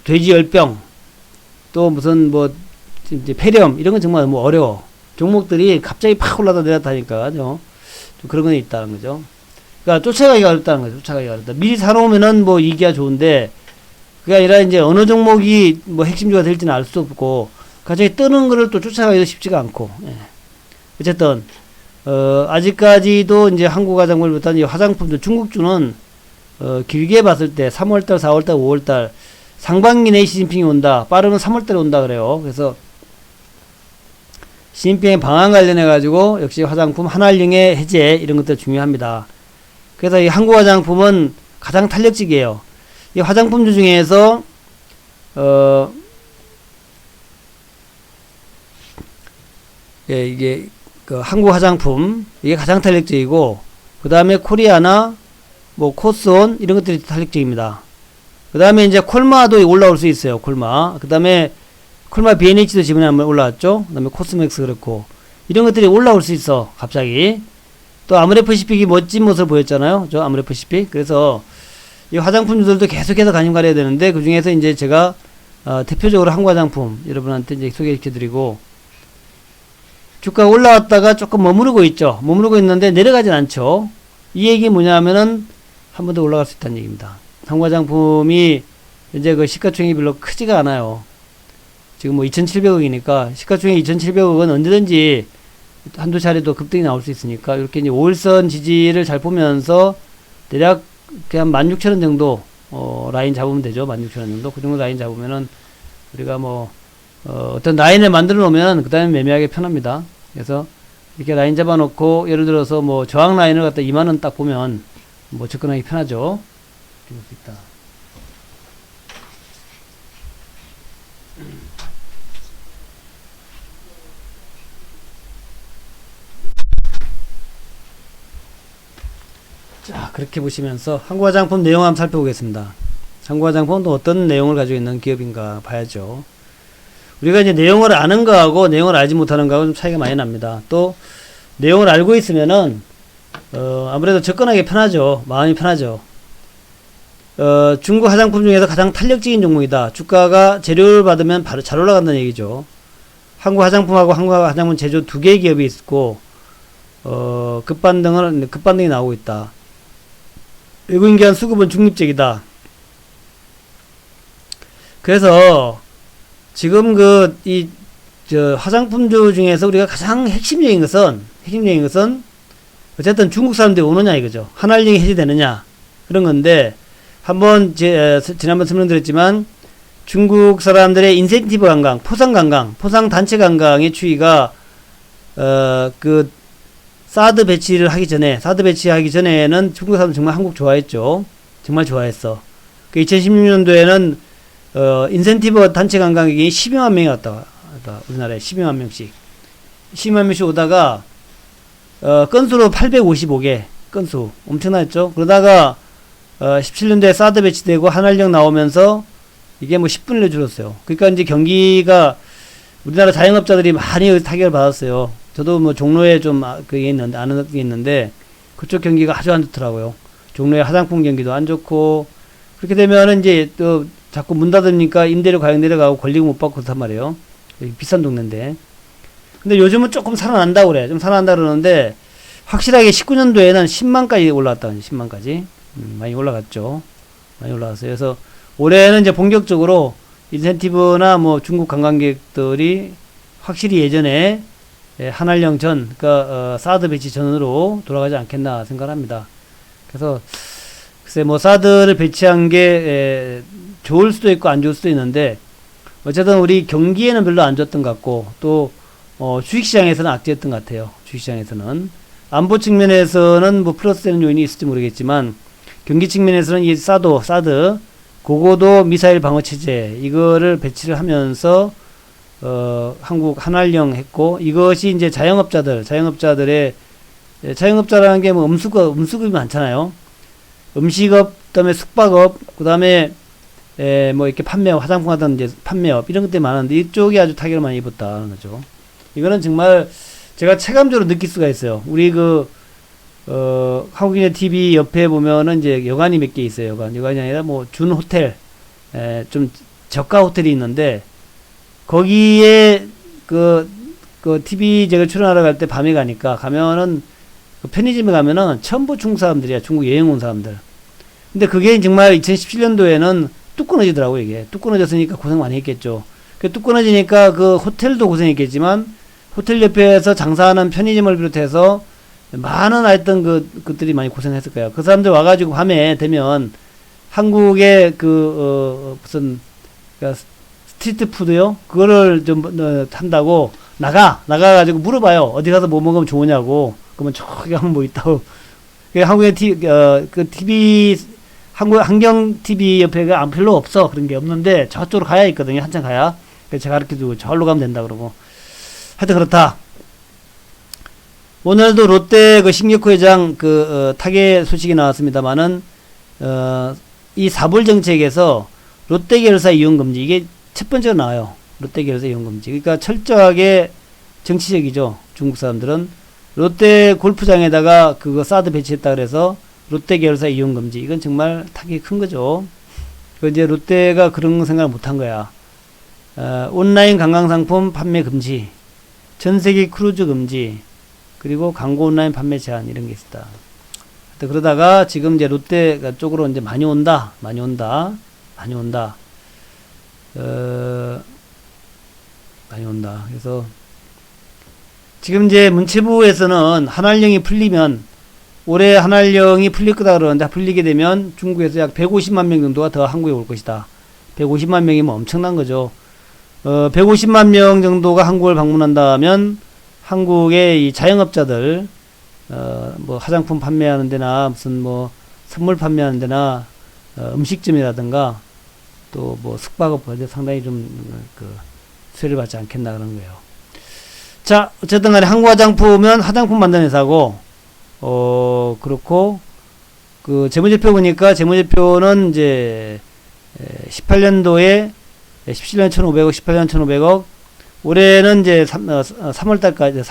돼지 열병 또 무슨 뭐 이제 폐렴 이런 건 정말 너무 어려워. 종목들이 갑자기 팍 올라다 내렸다니까 좀 그런 건 있다는 거죠. 그러니까 쫓아가기가 어렵다는 거죠. 쫓아가기가 어렵다. 미리 사놓으면은 뭐 이기가 좋은데 그게 아니라 이제 어느 종목이 뭐 핵심주가 될지는 알 수 없고 갑자기 뜨는 거를 또 쫓아가기도 쉽지가 않고. 예. 어쨌든 아직까지도 이제 한국화장품보다는 이 화장품들 중국주는 길게 봤을 때 3월달, 4월달, 5월달 상반기 내에 시진핑이 온다. 빠르면 3월달에 온다 그래요. 그래서 시진핑의 방한 관련해 가지고 역시 화장품 한알령의 해제 이런 것들 중요합니다. 그래서 이 한국 화장품은 가장 탄력적이에요. 이 화장품주 중에서 이게 그 한국 화장품 이게 가장 탄력적이고 그 다음에 코리아나 뭐 코스온 이런 것들이 탄력적입니다. 그 다음에 이제 콜마도 올라올 수 있어요. 콜마. 그 다음에 콜마 B&H도 지금에 한번 올라왔죠. 그 다음에 코스맥스 그렇고 이런 것들이 올라올 수 있어. 갑자기 또 아모레퍼시픽이 멋진 모습을 보였잖아요. 저 아모레퍼시픽. 그래서 이 화장품들도 계속해서 관심 가려야 되는데 그 중에서 이제 제가 대표적으로 한국 화장품 여러분한테 이제 소개시켜드리고 주가가 올라왔다가 조금 머무르고 있죠. 머무르고 있는데 내려가진 않죠. 이 얘기 뭐냐면은 한 번 더 올라갈 수 있다는 얘기입니다. 한국 화장품이 이제 그 시가총액이 별로 크지가 않아요. 지금 뭐 2,700억이니까 시가총액 2,700억은 언제든지 한두 차례도 급등이 나올 수 있으니까 이렇게 이제 5일선 지지를 잘 보면서 대략 그냥 16,000원 정도 라인 잡으면 되죠. 16,000원 정도. 그 정도 라인 잡으면은 우리가 뭐 어떤 라인을 만들어 놓으면 그 다음에 매매하기 편합니다. 그래서 이렇게 라인 잡아 놓고 예를 들어서 뭐 저항 라인을 갖다 2만원 딱 보면 뭐 접근하기 편하죠. 이렇게 볼 수 있다. 자, 그렇게 보시면서 한국화장품 내용 한번 살펴보겠습니다. 한국화장품은 또 어떤 내용을 가지고 있는 기업인가 봐야죠. 우리가 이제 내용을 아는 거하고 내용을 알지 못하는 거하고 좀 차이가 많이 납니다. 또 내용을 알고 있으면은 아무래도 접근하기 편하죠. 마음이 편하죠. 중국 화장품 중에서 가장 탄력적인 종목이다. 주가가 재료를 받으면 바로 잘 올라간다는 얘기죠. 한국 화장품하고 한국 화장품 제조 두 개의 기업이 있고 급반등이 나오고 있다. 외국인 기관 수급은 중립적이다. 그래서 지금 화장품주 중에서 우리가 가장 핵심적인 것은 어쨌든 중국 사람들이 오느냐 이거죠. 한알령이 해제되느냐 그런 건데 한번 지난번 설명드렸지만 중국 사람들의 인센티브 관광, 포상 단체 관광의 추이가 사드 배치하기 전에는 중국 사람들 정말 한국 좋아했죠. 정말 좋아했어. 2016년도에는 인센티브 단체 관광객이 12만 명이 왔다. 우리나라에 12만 명씩. 12만 명씩 오다가, 건수로 855개, 건수. 엄청났죠? 그러다가, 17년도에 사드 배치되고 한알령 나오면서 이게 뭐 10분을 줄었어요. 그러니까 이제 경기가 우리나라 자영업자들이 많이 타격을 받았어요. 저도 뭐 종로에 좀 그게 있는데 아는 게 있는데 그쪽 경기가 아주 안 좋더라고요. 종로의 화장품 경기도 안 좋고 그렇게 되면은 이제 또 자꾸 문 닫으니까 임대료 가격 내려가고 권리금 못 받고 그렇단 말이에요. 비싼 동네인데. 근데 요즘은 조금 살아난다고 그래. 좀 살아난다 그러는데 확실하게 19년도에는 10만까지 올라갔다. 10만까지. 많이 올라갔죠. 많이 올라갔어요. 그래서 올해는 이제 본격적으로 인센티브나 뭐 중국 관광객들이 확실히 예전에 한알령 전, 그러니까 사드 배치 전으로 돌아가지 않겠나 생각합니다. 그래서 글쎄 뭐 사드를 배치한 게 좋을 수도 있고 안 좋을 수도 있는데 어쨌든 우리 경기에는 별로 안 좋았던 것 같고 또 주식시장에서는 악재였던 것 같아요. 주식시장에서는 안보 측면에서는 뭐 플러스 되는 요인이 있을지 모르겠지만 경기 측면에서는 이 사드 고고도 미사일 방어 체제 이거를 배치를 하면서 한국 한알령 했고 이것이 이제 자영업자라는 게 뭐 음수급이 많잖아요. 음식업, 그다음에 숙박업, 그다음에 뭐 이렇게 화장품 하던 이제 판매업 이런 것들이 많은데 이쪽이 아주 타격을 많이 입었다는 거죠. 이거는 정말 제가 체감적으로 느낄 수가 있어요. 우리 한국인의 TV 옆에 보면은 이제 여관이 몇 개 있어요. 여관이 아니라 뭐 준 호텔, 좀 저가 호텔이 있는데 거기에 TV 제가 출연하러 갈 때 밤에 가면은 그 편의점에 가면은 전부 중국 사람들이야. 중국 여행 온 사람들. 근데 그게 정말 2017년도에는 뚝 끊어지더라고, 이게. 뚝 끊어졌으니까 고생 많이 했겠죠. 뚝 끊어지니까 그 호텔도 고생했겠지만, 호텔 옆에서 장사하는 편의점을 비롯해서 많은 하여튼 그들이 많이 고생했을 거예요. 그 사람들 와가지고 밤에 되면 한국의 무슨, 그러니까 스트리트 푸드요? 그거를 좀 한다고 나가가지고 물어봐요. 어디 가서 뭐 먹으면 좋으냐고. 그러면 저기 한번 뭐 있다고. 한국의 TV, 한경 TV 옆에가 별로 없어. 그런 게 없는데 저쪽으로 가야 있거든요. 한참 가야. 그래서 제가 가르쳐주고 저기로 가면 된다 그러고. 하여튼 그렇다. 오늘도 롯데 신격호 회장 타계 소식이 나왔습니다만은, 이 사불 정책에서 롯데 계열사 이용 금지. 이게 첫 번째로 나와요. 롯데 계열사 이용 금지. 그러니까 철저하게 정치적이죠. 중국 사람들은. 롯데 골프장에다가 사드 배치했다 그래서 롯데 계열사 이용 금지. 이건 정말 타격이 큰 거죠. 이제 롯데가 그런 생각을 못 한 거야. 온라인 관광상품 판매 금지. 전세계 크루즈 금지. 그리고 광고 온라인 판매 제한 이런 게 있었다. 그러다가 지금 이제 롯데 쪽으로 이제 많이 온다. 그래서 지금 이제 문체부에서는 한알령이 풀리면 올해 한알령이 풀릴 거다 그러는데 풀리게 되면 중국에서 약 150만 명 정도가 더 한국에 올 것이다. 150만 명이면 엄청난 거죠. 150만 명 정도가 한국을 방문한다면 한국의 이 자영업자들 뭐 화장품 판매하는 데나 무슨 뭐 선물 판매하는 데나 음식점이라든가 또 뭐 숙박업 상당히 좀 수혜를 받지 않겠나 그런 거예요. 자, 어쨌든 간에 한국 화장품은 화장품 만드는 회사고, 그렇고, 재무제표 보니까 재무제표는 이제, 18년도에, 17년 1,500억, 18년 1,500억, 올해는 이제 3월달까지,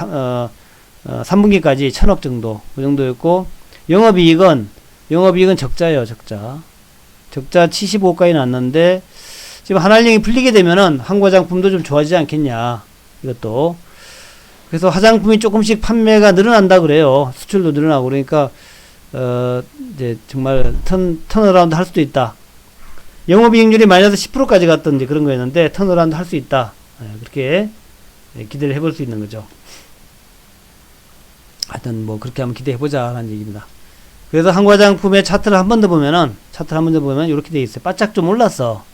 3분기까지 1,000억 정도, 그 정도였고, 영업이익은 적자예요, 적자 75억까지 났는데, 지금 한알령이 풀리게 되면은 한국 화장품도 좀 좋아지지 않겠냐, 이것도. 그래서 화장품이 조금씩 판매가 늘어난다 그래요. 수출도 늘어나고 그러니까 이제 정말 턴어라운드 할 수도 있다. 영업이익률이 마이너스 10%까지 갔던 이제 그런 거였는데 턴어라운드 할 수 있다. 그렇게 기대를 해볼 수 있는 거죠. 하여튼 뭐 그렇게 한번 기대해 보자라는 얘기입니다. 그래서 한국 화장품의 차트를 한 번 더 보면 이렇게 돼 있어요. 바짝 좀 올랐어.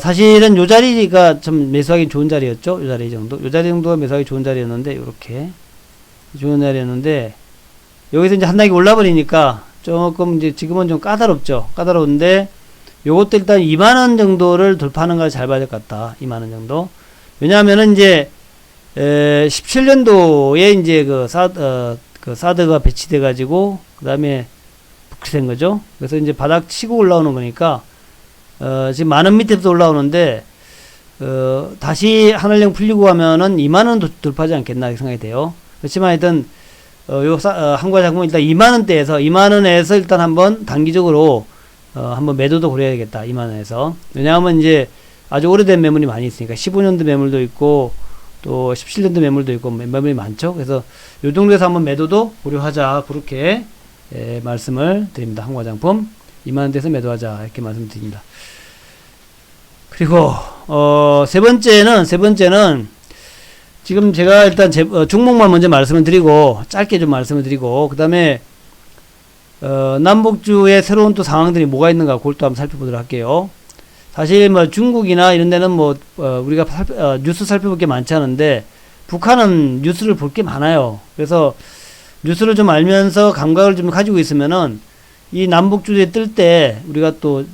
사실은 요 자리가 좀 매수하기 좋은 자리였죠. 요 자리 정도가 매수하기 좋은 자리였는데, 요렇게. 좋은 자리였는데, 여기서 이제 한 단계 올라버리니까, 조금 이제 지금은 좀 까다로운데, 요것도 일단 2만원 정도를 돌파하는 걸 잘 봐야 될 것 같다. 2만원 정도. 왜냐하면은 이제, 17년도에 이제 사드가 배치돼가지고, 그 다음에 복귀된 거죠. 그래서 이제 바닥 치고 올라오는 거니까, 지금 만원 밑에부터 올라오는데, 다시 하늘령 풀리고 하면은 2만원 돌파하지 않겠나 생각이 돼요. 그렇지만 하여튼 한과 작품은 일단 2만원대에서 2만원에서 일단 한번 단기적으로 한번 매도도 고려해야겠다. 2만원에서. 왜냐하면 이제 아주 오래된 매물이 많이 있으니까 15년도 매물도 있고 또 17년도 매물도 있고 매물이 많죠. 그래서 요 정도에서 한번 매도도 고려하자. 그렇게 말씀을 드립니다. 한과 작품 2만원대에서 매도하자. 이렇게 말씀드립니다. 그리고 세 번째는 지금 제가 일단 종목만 먼저 말씀을 드리고 짧게 좀 말씀을 드리고 그 다음에 남북주의 새로운 또 상황들이 뭐가 있는가 그걸 또 한번 살펴보도록 할게요. 사실 뭐 중국이나 이런 데는 뭐 우리가 뉴스 살펴볼 게 많지 않은데 북한은 뉴스를 볼 게 많아요. 그래서 뉴스를 좀 알면서 감각을 좀 가지고 있으면은 이 남북주의 뜰 때 우리가 또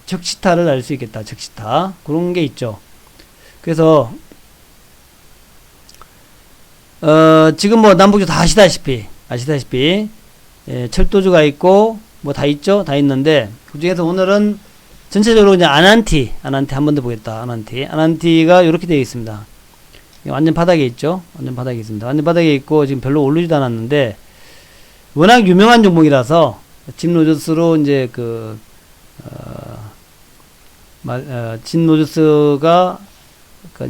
적시타를 알 수 있겠다. 적시타 그런 게 있죠. 그래서 지금 뭐 남북주 다 아시다시피 철도주가 있고 뭐 다 있죠. 다 있는데 그 중에서 오늘은 전체적으로 그냥 아난티 한 번 더 보겠다. 아난티가 이렇게 되어 있습니다. 완전 바닥에 있죠. 완전 바닥에 있습니다. 완전 바닥에 있고 지금 별로 오르지도 않았는데 워낙 유명한 종목이라서 진 로저스로 이제 진 로저스가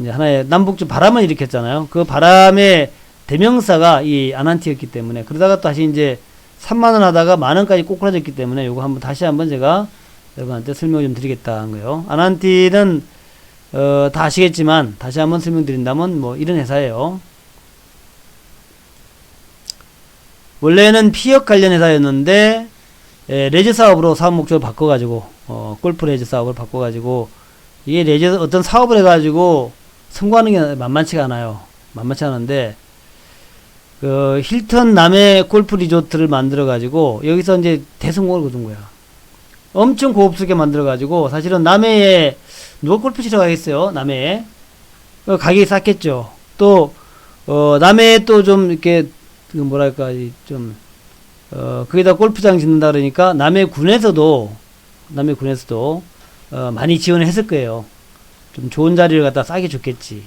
이제 하나의 남북주 바람을 일으켰잖아요. 그 바람의 대명사가 이 아난티였기 때문에 그러다가 또 다시 이제 3만원 하다가 만원까지 꼬꾸라졌기 때문에 요거 다시 한번 제가 여러분한테 설명을 좀 드리겠다는 거예요. 아난티는 다 아시겠지만 다시 한번 설명드린다면 뭐 이런 회사예요. 원래는 피역 관련 회사였는데 레저 사업으로 사업 목적을 바꿔가지고 골프 레저 사업을 바꿔가지고 이게 레저 어떤 사업을 해가지고 성공하는 게 만만치가 않아요. 만만치 않은데 힐튼 남해 골프 리조트를 만들어가지고 여기서 이제 대성공을 거둔 거야. 엄청 고급스럽게 만들어가지고 사실은 남해에 누가 골프 치러 가겠어요? 남해에 가격이 쌌겠죠. 또 남해에 또 좀 이렇게 뭐랄까 좀 거기다 골프장 짓는다 그러니까 남해군에서도 많이 지원을 했을 거예요. 좀 좋은 자리를 갖다 싸게 줬겠지.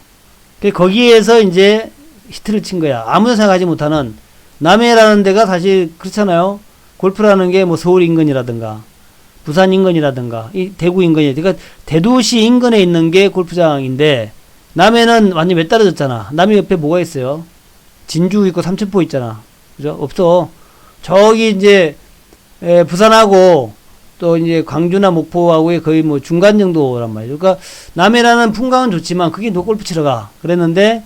거기에서 이제 히트를 친 거야. 아무도 생각하지 못하는 남해라는 데가 사실 그렇잖아요. 골프라는 게 뭐 서울 인근이라든가 부산 인근이라든가 이 대구 인근이 그러니까 대도시 인근에 있는 게 골프장인데 남해는 완전 왜 떨어졌잖아. 남해 옆에 뭐가 있어요? 진주 있고 삼천포 있잖아. 그죠? 없어. 저기 이제 부산하고 또 이제 광주나 목포하고의 거의 뭐 중간 정도란 말이죠. 그러니까 남해라는 풍광은 좋지만 그게 너 골프 치러 가. 그랬는데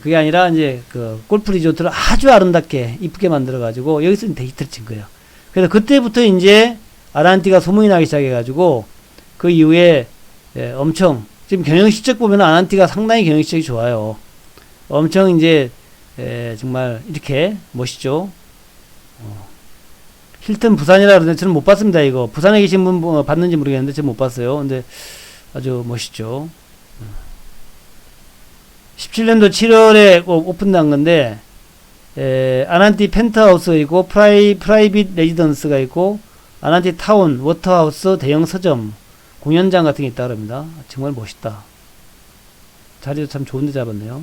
그게 아니라 이제 그 골프 리조트를 아주 아름답게 이쁘게 만들어 가지고 여기서 데이트를 친 거예요. 그래서 그때부터 이제 아난티가 소문이 나기 시작해 가지고 그 이후에 엄청 지금 경영실적 보면 아난티가 상당히 경영실적이 좋아요. 엄청 이제 정말 이렇게 멋있죠. 힐튼 부산이라 그러는데 저는 못 봤습니다. 이거 부산에 계신 분 봤는지 모르겠는데 저는 못 봤어요. 근데 아주 멋있죠. 17년도 7월에 오픈한 건데 아난티 펜트하우스 있고 프라이빗 레지던스가 있고 아난티 타운 워터하우스 대형 서점 공연장 같은 게 있다 그럽니다. 정말 멋있다. 자리도 참 좋은데 잡았네요.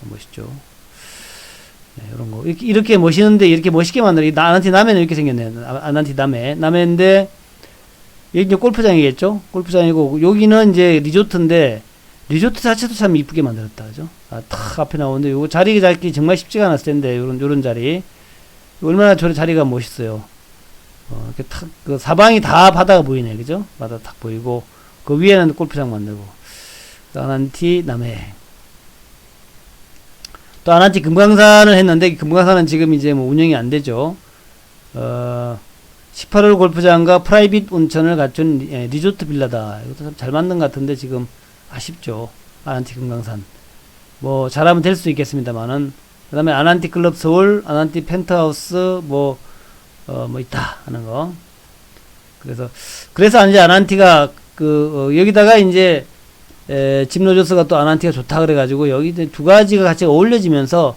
멋있죠. 네, 이런 거 이렇게 멋있는데 이렇게 멋있게 만들어. 아난티 남해는 이렇게 생겼네요. 아난티 남해인데 여기 이제 골프장이겠죠. 골프장이고 여기는 이제 리조트인데 리조트 자체도 참 이쁘게 만들었다, 그죠? 탁 앞에 나오는데 요거 자리 잡기 정말 쉽지가 않았을 텐데 요런 자리 얼마나 저 자리가 멋있어요. 이렇게 탁 그 사방이 다 바다가 보이네, 그죠? 바다 탁 보이고 그 위에는 골프장 만들고 아난티 남해. 또 아난티 금강산을 했는데 금강산은 지금 이제 뭐 운영이 안 되죠. 18홀 골프장과 프라이빗 온천을 갖춘 리조트 빌라다. 이것도 참 잘 만든 것 같은데 지금 아쉽죠. 아난티 금강산. 뭐 잘하면 될 수 있겠습니다만은 그 다음에 아난티 클럽 서울, 아난티 펜트하우스 뭐 있다 하는 거. 그래서 이제 아난티가 여기다가 이제 짐로저스가 또 아난티가 좋다 그래가지고 여기 두 가지가 같이 어울려지면서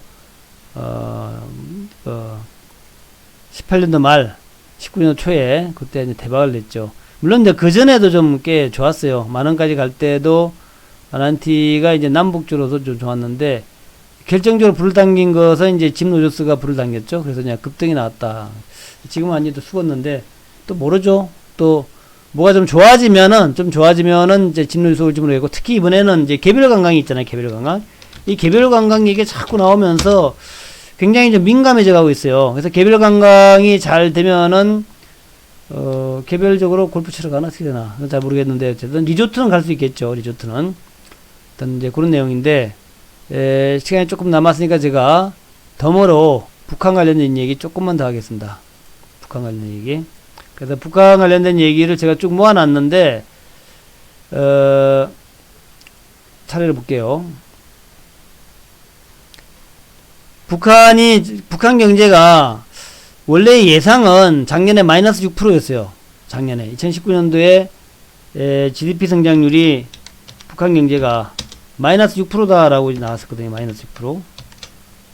18년도 말 19년도 초에 그때 이제 대박을 냈죠. 물론 이제 그 전에도 좀 꽤 좋았어요. 만원까지 갈 때도 아난티가 이제 남북주로서 좀 좋았는데, 결정적으로 불을 당긴 것은 이제 짐 로저스가 불을 당겼죠. 그래서 그냥 급등이 나왔다. 지금은 완전히 또 죽었는데, 또 모르죠. 또, 뭐가 좀 좋아지면은 이제 짐 로저스 올지 모르겠고, 특히 이번에는 이제 개별 관광이 있잖아요. 개별 관광. 이 개별 관광 얘기가 자꾸 나오면서 굉장히 좀 민감해져 가고 있어요. 그래서 개별 관광이 잘 되면은, 개별적으로 골프 치러 가나 어떻게 되나. 그건 잘 모르겠는데, 어쨌든 리조트는 갈 수 있겠죠. 리조트는. 일단 이제 그런 내용인데, 시간이 조금 남았으니까 제가 덤으로 북한 관련된 얘기 조금만 더 하겠습니다. 북한 관련된 얘기. 그래서 북한 관련된 얘기를 제가 쭉 모아놨는데, 차례를 볼게요. 북한 경제가 원래 예상은 작년에 마이너스 6%였어요. 작년에. 2019년도에 GDP 성장률이 북한 경제가 마이너스 6%다라고 나왔었거든요. 마이너스 6%.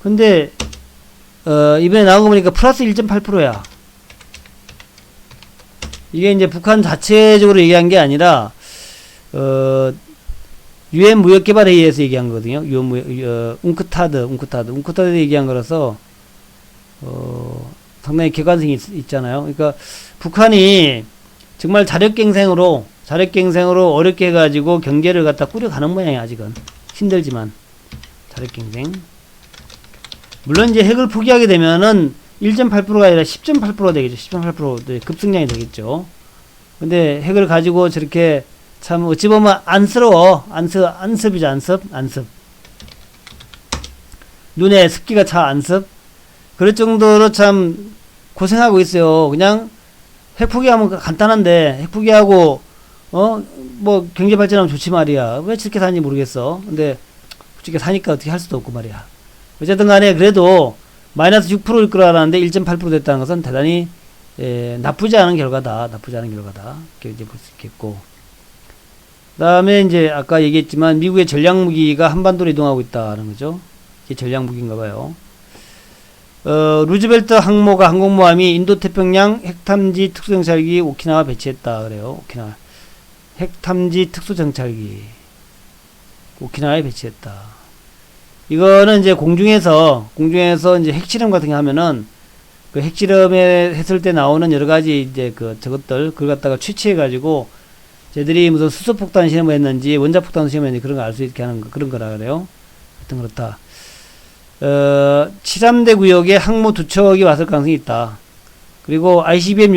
근데, 이번에 나온 거 보니까 플러스 1.8%야. 이게 이제 북한 자체적으로 얘기한 게 아니라, 유엔 무역개발회의에서 얘기한 거거든요. 웅크타드 얘기한 거라서, 상당히 객관성이 있잖아요. 그러니까, 북한이 정말 자력갱생으로 어렵게 해가지고 경제를 갖다 꾸려가는 모양이야, 아직은. 힘들지만. 자력갱생. 물론 이제 핵을 포기하게 되면은 1.8%가 아니라 10.8%가 되겠죠. 10.8% 급승량이 되겠죠. 근데 핵을 가지고 저렇게 참 어찌 보면 안쓰러워. 안습이죠, 안습. 눈에 습기가 차 안습. 그럴 정도로 참 고생하고 있어요. 그냥 핵 포기하면 간단한데, 핵 포기하고, 뭐, 경제 발전하면 좋지 말이야. 왜 저렇게 사는지 모르겠어. 근데, 저렇게 사니까 어떻게 할 수도 없고 말이야. 어쨌든 간에, 그래도, 마이너스 6%일 걸 알았는데 1.8% 됐다는 것은 대단히, 나쁘지 않은 결과다. 이렇게 이제 볼 수 있겠고. 그 다음에 이제, 아까 얘기했지만, 미국의 전략무기가 한반도로 이동하고 있다는 거죠. 이게 전략무기인가 봐요. 루즈벨트 항공모함이 인도태평양 핵탐지 특수정찰기 오키나와 배치했다 그래요. 오키나와 핵탐지 특수정찰기 오키나와에 배치했다. 이거는 이제 공중에서 이제 핵실험 같은 거 하면은 그 핵실험에 했을 때 나오는 여러 가지 이제 그걸 갖다가 취취해 가지고 쟤들이 무슨 수소폭탄 실험을 했는지 원자폭탄 실험을 했는지 그런 거 알 수 있게 하는 그런 거라 그래요. 하여튼 그렇다. 칠함대 구역에 항모 2척이 왔을 가능성이 있다. 그리고 ICBM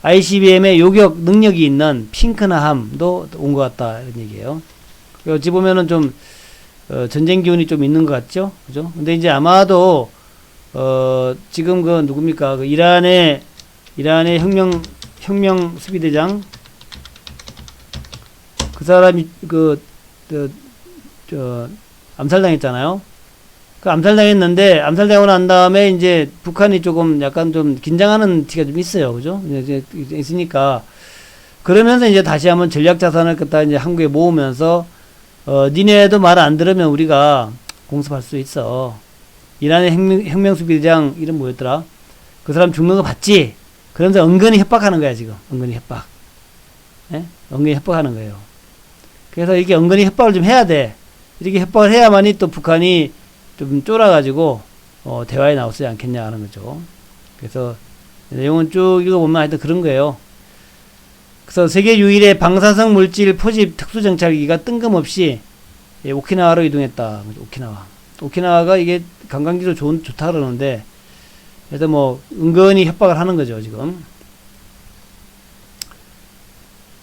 ICBM의 요격 능력이 있는 핑크나함도 온 것 같다. 이런 얘기예요. 어찌 보면은 좀, 전쟁 기운이 좀 있는 것 같죠? 그죠? 근데 이제 아마도, 지금 누굽니까? 이란의 혁명 수비대장, 그 사람이, 암살당했잖아요. 그 암살당하고 난 다음에 이제 북한이 조금 약간 좀 긴장하는 티가 좀 있어요. 그죠? 이제 있으니까. 그러면서 이제 다시 한번 전략 자산을 갖다 이제 한국에 모으면서, 니네도 말 안 들으면 우리가 공습할 수 있어. 이란의 혁명수비대장 이름 뭐였더라? 그 사람 죽는 거 봤지? 그러면서 은근히 협박하는 거야, 지금. 은근히 협박. 예? 은근히 협박하는 거예요. 그래서 이렇게 은근히 협박을 좀 해야 돼. 이렇게 협박을 해야만이 또 북한이 좀 쫄아가지고, 대화에 나오지 않겠냐 하는 거죠. 그래서, 내용은 쭉 읽어보면 하여튼 그런 거예요. 그래서 세계 유일의 방사성 물질 포집 특수정찰기가 뜬금없이 오키나와로 이동했다. 오키나와가 이게 관광지로 좋다 그러는데, 그래서 뭐, 은근히 협박을 하는 거죠, 지금.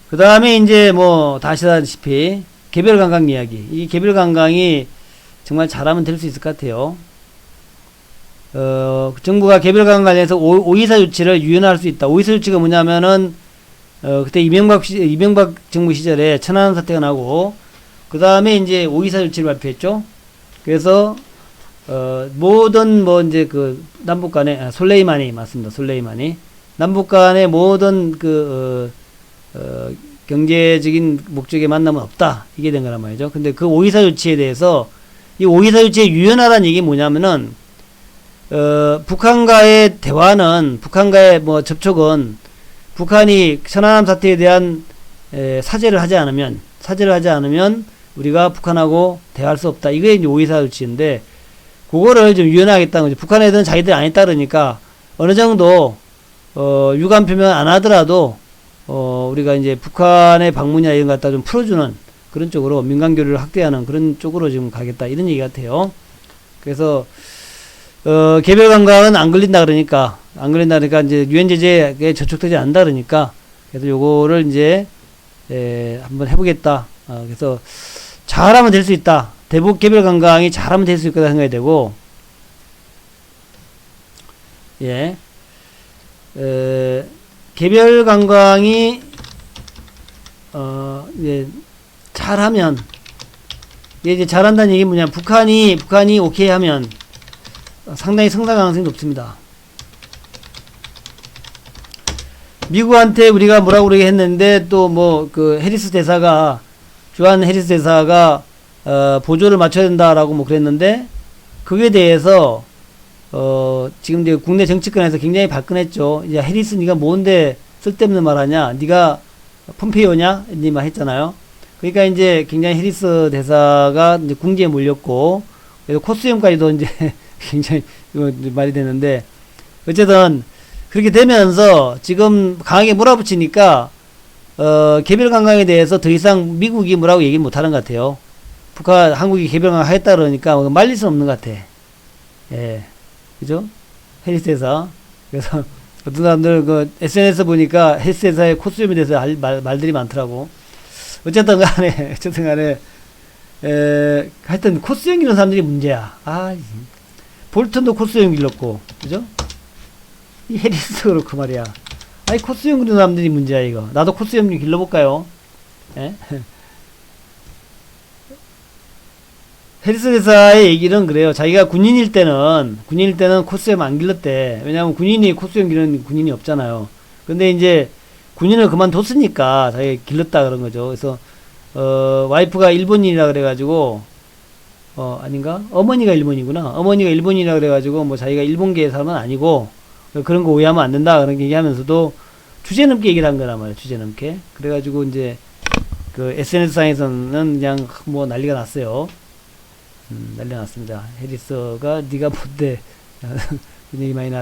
그 다음에 이제 뭐 다시 하다시피 개별 관광 이야기. 이 개별 관광이 정말 잘하면 될 수 있을 것 같아요. 정부가 개별 관광 관련해서 오이사 유치를 유연할 수 있다. 오이사 유치가 뭐냐면은 그때 이명박 정부 시절에 천안함 사태가 나고 그 다음에 이제 오이사 유치를 발표했죠. 그래서 모든 뭐 이제 남북 간에 솔레이마니 맞습니다. 솔레이마니 남북 간의 모든 경제적인 목적의 만남은 없다. 이게 된 거란 말이죠. 근데 그 오이사 유치에 대해서 이 오이사 유치의 유연하다는 얘기 뭐냐면은 북한과의 대화는 북한과의 뭐 접촉은 북한이 천안함 사태에 대한 사죄를 하지 않으면 우리가 북한하고 대화할 수 없다. 이게 이제 오이사 조치인데, 그거를 좀 유연하겠다는 거죠. 북한 애들은 자기들이 안 했다 그러니까 어느 정도 유감 표명 안 하더라도 우리가 이제 북한의 방문이나 이런 것 갖다 좀 풀어주는 그런 쪽으로 민간 교류를 확대하는 그런 쪽으로 지금 가겠다 이런 얘기 같아요. 그래서 개별 관광은 안 걸린다 그러니까 이제 유엔 제재에 저촉되지 않는다 그러니까 그래서 요거를 이제 한번 해보겠다. 그래서 잘하면 될 수 있다. 대북 개별 관광이 잘하면 될 수 있다 생각이 되고, 예, 개별 관광이 예, 잘하면, 이제 잘한다는 얘기 뭐냐, 북한이 오케이 하면 상당히 성장 가능성이 높습니다. 미국한테 우리가 뭐라고 그러게 했는데, 또 주한 해리스 대사가 보조를 맞춰야 된다라고 뭐 그랬는데, 그에 대해서 지금 이제 국내 정치권에서 굉장히 발끈했죠. 이제 해리스 네가 뭔데 쓸데없는 말 하냐, 네가 폼페이오냐 이 말 했잖아요. 그러니까 이제 굉장히 해리스 대사가 이제 궁지에 몰렸고, 그래서 코스염까지도 이제 굉장히 말이 되는데, 어쨌든 그렇게 되면서 지금 강하게 몰아붙이니까 개별 관광에 대해서 더 이상 미국이 뭐라고 얘기 못 하는 것 같아요. 한국이 개별 관광 하겠다 그러니까 말릴 수 없는 것 같아. 예. 그죠? 해리스 대사. 그래서 어떤 사람들 SNS 보니까 해리스 대사의 코스염에 대해서 말들이 많더라고. 어쨌든 간에 하여튼 코스염 기르는 사람들이 문제야. 볼턴도 코스염 길렀고, 그죠? 이 해리스도 그렇고 말이야. 코스염 기르는 사람들이 문제야, 이거. 나도 코스염 좀 길러볼까요? 예? 해리스 대사의 얘기는 그래요. 자기가 군인일 때는 코스염 안 길렀대. 왜냐면 군인이 코스염 기르는 군인이 없잖아요. 근데 이제 군인을 그만뒀으니까 자기가 길렀다 그런 거죠. 그래서 와이프가 일본인이라 그래가지고 아닌가? 어머니가 일본이구나. 어머니가 일본인이라 그래가지고 뭐 자기가 일본계 사람은 아니고 그런 거 오해하면 안 된다 그런 얘기하면서도 주제넘게 얘기를 한 거란 말이에요. 주제넘게. 그래가지고 이제 그 SNS 상에서는 그냥 뭐 난리가 났어요. 난리 났습니다. 해리스가 네가 뭔데 그런 얘기 많이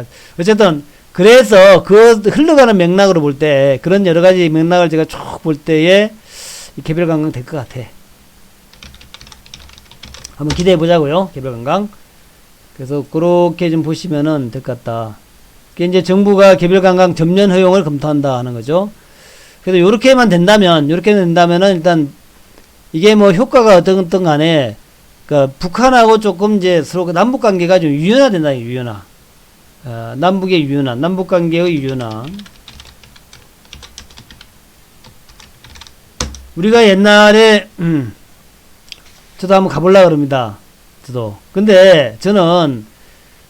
어쨌든 그래서 그 흘러가는 맥락으로 볼 때 그런 여러 가지 맥락을 제가 쭉 볼 때에 개별 관광 될 것 같아. 한번 기대해 보자고요. 개별 관광. 그래서 그렇게 좀 보시면은 될 것 같다. 그게 이제 정부가 개별 관광 전면 허용을 검토한다 하는 거죠. 그래서 요렇게만 된다면은 일단 이게 뭐 효과가 어떤 간에 그러니까 북한하고 조금 이제 서로 남북 관계가 좀 유연화된다. 유연화. 남북의 유연화, 남북 관계의 유연화. 우리가 옛날에 저도 한번 가보려고 그럽니다. 근데 저는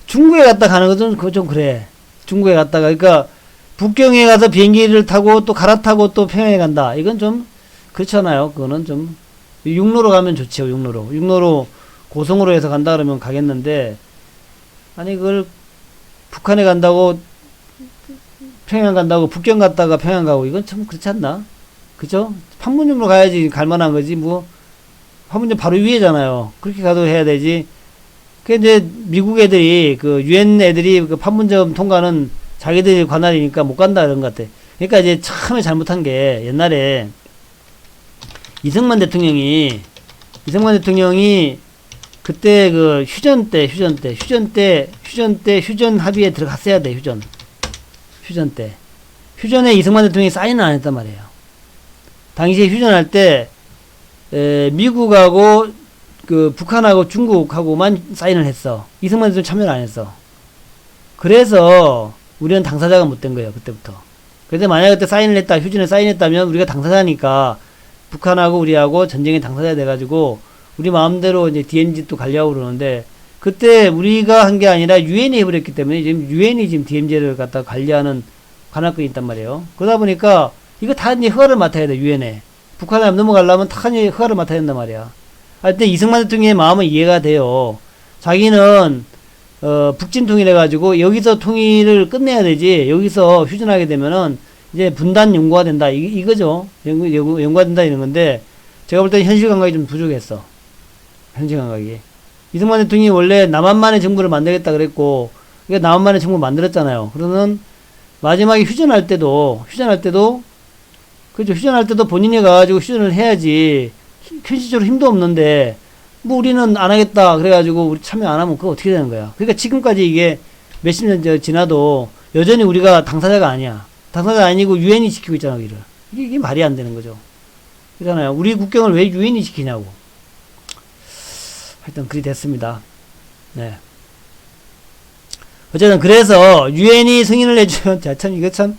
중국에 갔다 가는 거 그거 좀 그래. 중국에 갔다가 그러니까 북경에 가서 비행기를 타고 또 갈아타고 또 평양에 간다. 이건 좀 그렇잖아요. 그거는 좀 육로로 가면 좋죠. 육로로 고성으로 해서 간다 그러면 가겠는데, 아니 그걸 북한에 간다고 평양 간다고 북경 갔다가 평양 가고 이건 참 그렇지 않나? 그죠? 판문점으로 가야지 갈만한 거지. 뭐 판문점 바로 위에잖아요. 그렇게 가도 해야 되지. 그 이제 미국 애들이 그 유엔 애들이 그 판문점 통과는 자기들이 관할이니까 못 간다 이런 것 같아. 그러니까 이제 처음에 잘못한 게 옛날에 이승만 대통령이 그때 그 휴전 합의에 들어갔어야 돼. 휴전 때. 휴전에 이승만 대통령이 사인을 안 했단 말이에요. 당시에 휴전할 때 미국하고 그 북한하고 중국하고만 사인을 했어. 이승만 대통령 참여를 안 했어. 그래서 우리는 당사자가 못 된 거예요. 그때부터. 그래서 만약에 그때 휴전에 사인했다면 우리가 당사자니까 북한하고 우리하고 전쟁의 당사자 돼가지고 우리 마음대로 이제 DMZ도 관리하고 그러는데, 그때 우리가 한 게 아니라 유엔이 해버렸기 때문에 지금 유엔이 지금 DMZ를 갖다 관리하는 관할권이 있단 말이에요. 그러다 보니까 이거 다 이제 허가를 맡아야 돼. 유엔에 북한에 넘어가려면 다 이제 허가를 맡아야 된단 말이야. 하여튼 이승만 대통령의 마음은 이해가 돼요. 자기는 북진 통일해 가지고 여기서 통일을 끝내야 되지, 여기서 휴전하게 되면은 이제 분단 연구가 된다. 이거죠. 연구가 된다 이런 건데, 제가 볼 때는 현실 감각이 좀 부족했어. 현실 감각이. 이승만 대통령이 원래 남한만의 정부를 만들겠다 그랬고, 그러니까 남한만의 정부 만들었잖아요. 그러면 마지막에 휴전할 때도, 그죠. 휴전할 때도 본인이 가가지고 휴전을 해야지. 현실적으로 힘도 없는데, 뭐 우리는 안 하겠다. 그래가지고 우리 참여 안 하면 그거 어떻게 되는 거야. 그러니까 지금까지 이게 몇십 년 지나도 여전히 우리가 당사자가 아니야. 당사자가 아니고 유엔이 지키고 있잖아, 우리를. 이게 말이 안 되는 거죠. 그렇잖아요. 우리 국경을 왜 유엔이 지키냐고. 하여튼 그리 됐습니다. 네. 어쨌든 그래서 유엔이 승인을 해주면 참 이거 참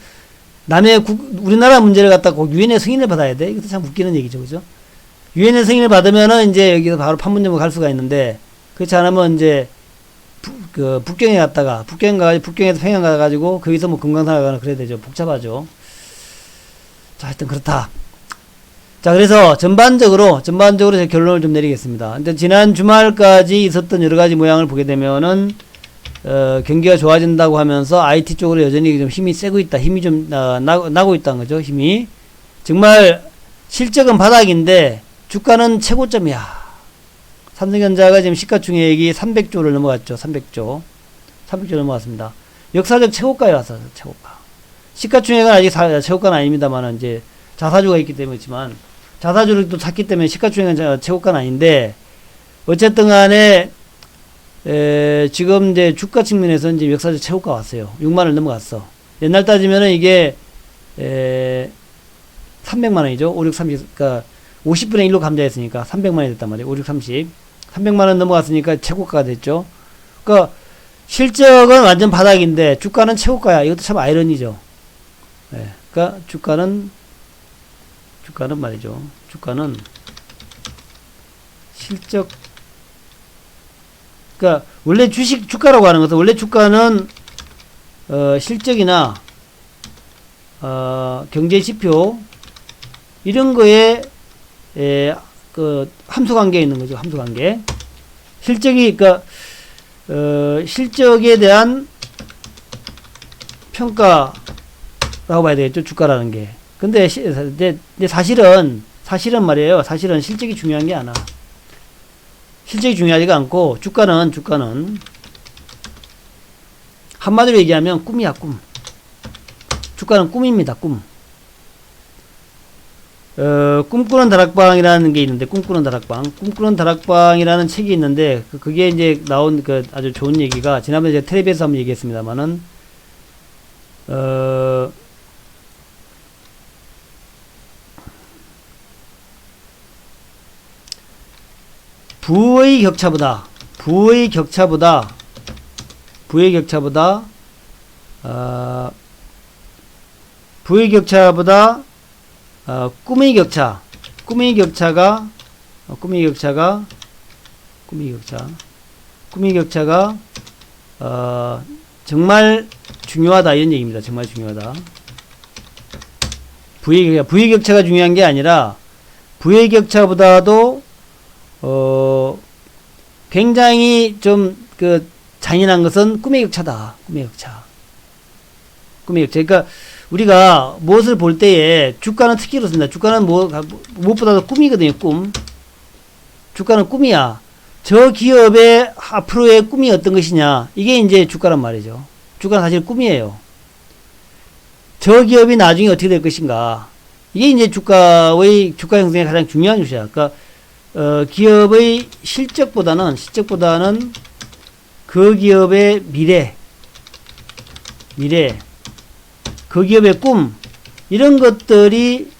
남의 우리나라 문제를 갖다 꼭 유엔의 승인을 받아야 돼. 이것도 참 웃기는 얘기죠, 그죠? 유엔의 승인을 받으면은 이제 여기서 바로 판문점으로 갈 수가 있는데 그렇지 않으면 이제 북경에 갔다가 북경에서 평양 가가지고 거기서 뭐 금강산 가거나 그래야 되죠. 복잡하죠. 자, 하여튼 그렇다. 자, 그래서 전반적으로 제 결론을 좀 내리겠습니다. 근데 지난 주말까지 있었던 여러 가지 모양을 보게 되면은 경기가 좋아진다고 하면서 IT 쪽으로 여전히 좀 힘이 세고 있다. 힘이 좀 나고 있다는 거죠. 힘이 정말 실적은 바닥인데 주가는 최고점이야. 삼성전자가 지금 시가총액이 300조를 넘어갔죠. 300조 넘어갔습니다. 역사적 최고가에 왔어요. 최고가. 시가총액은 아직 최고가는 아닙니다만 이제 자사주가 있기 때문이지만 자사주를 또 샀기 때문에 시가총액은 최고가는 아닌데 어쨌든 간에 지금 이제 주가 측면에서 이제 역사적 최고가 왔어요. 6만을 넘어갔어. 옛날 따지면은 이게 300만원이죠. 5, 6, 30, 그러니까 50분의 1로 감자했으니까 300만원이 됐단 말이에요. 5, 6, 30. 300만원 넘어갔으니까 최고가가 됐죠. 그러니까 실적은 완전 바닥인데 주가는 최고가야. 이것도 참 아이러니죠. 네. 그러니까 주가는 말이죠. 주가는 실적, 그러니까 원래 주가라고 하는 것은 원래 주가는 실적이나 경제 지표 이런 거에 그 함수 관계에 있는 거죠. 함수 관계. 실적이 그러니까 실적에 대한 평가라고 봐야 되겠죠. 주가라는 게. 근데 사실은 말이에요. 사실은 실적이 중요한 게 아니야. 실적이 중요하지가 않고 주가는 한마디로 얘기하면 꿈이야, 꿈. 주가는 꿈입니다, 꿈. 꿈꾸는 다락방이라는 게 있는데, 꿈꾸는 다락방이라는 책이 있는데, 그게 이제 나온 그 아주 좋은 얘기가, 지난번에 제가 텔레비에서 한번 얘기했습니다만은, 부의 격차보다 꿈의 격차가 정말 중요하다 이런 얘기입니다. 정말 중요하다. 부의 격차가 중요한 게 아니라 부의 격차보다도 굉장히 좀 잔인한 것은 꿈의 격차다. 꿈의 격차. 그러니까 우리가 무엇을 볼 때에 주가는 특히 그렇습니다. 주가는 무엇보다도 꿈이거든요. 꿈. 주가는 꿈이야. 저 기업의 앞으로의 꿈이 어떤 것이냐. 이게 이제 주가란 말이죠. 주가는 사실 꿈이에요. 저 기업이 나중에 어떻게 될 것인가. 이게 이제 주가 형성의 가장 중요한 요소야. 그러니까 기업의 실적보다는 그 기업의 미래, 그 기업의 꿈, 이런 것들이,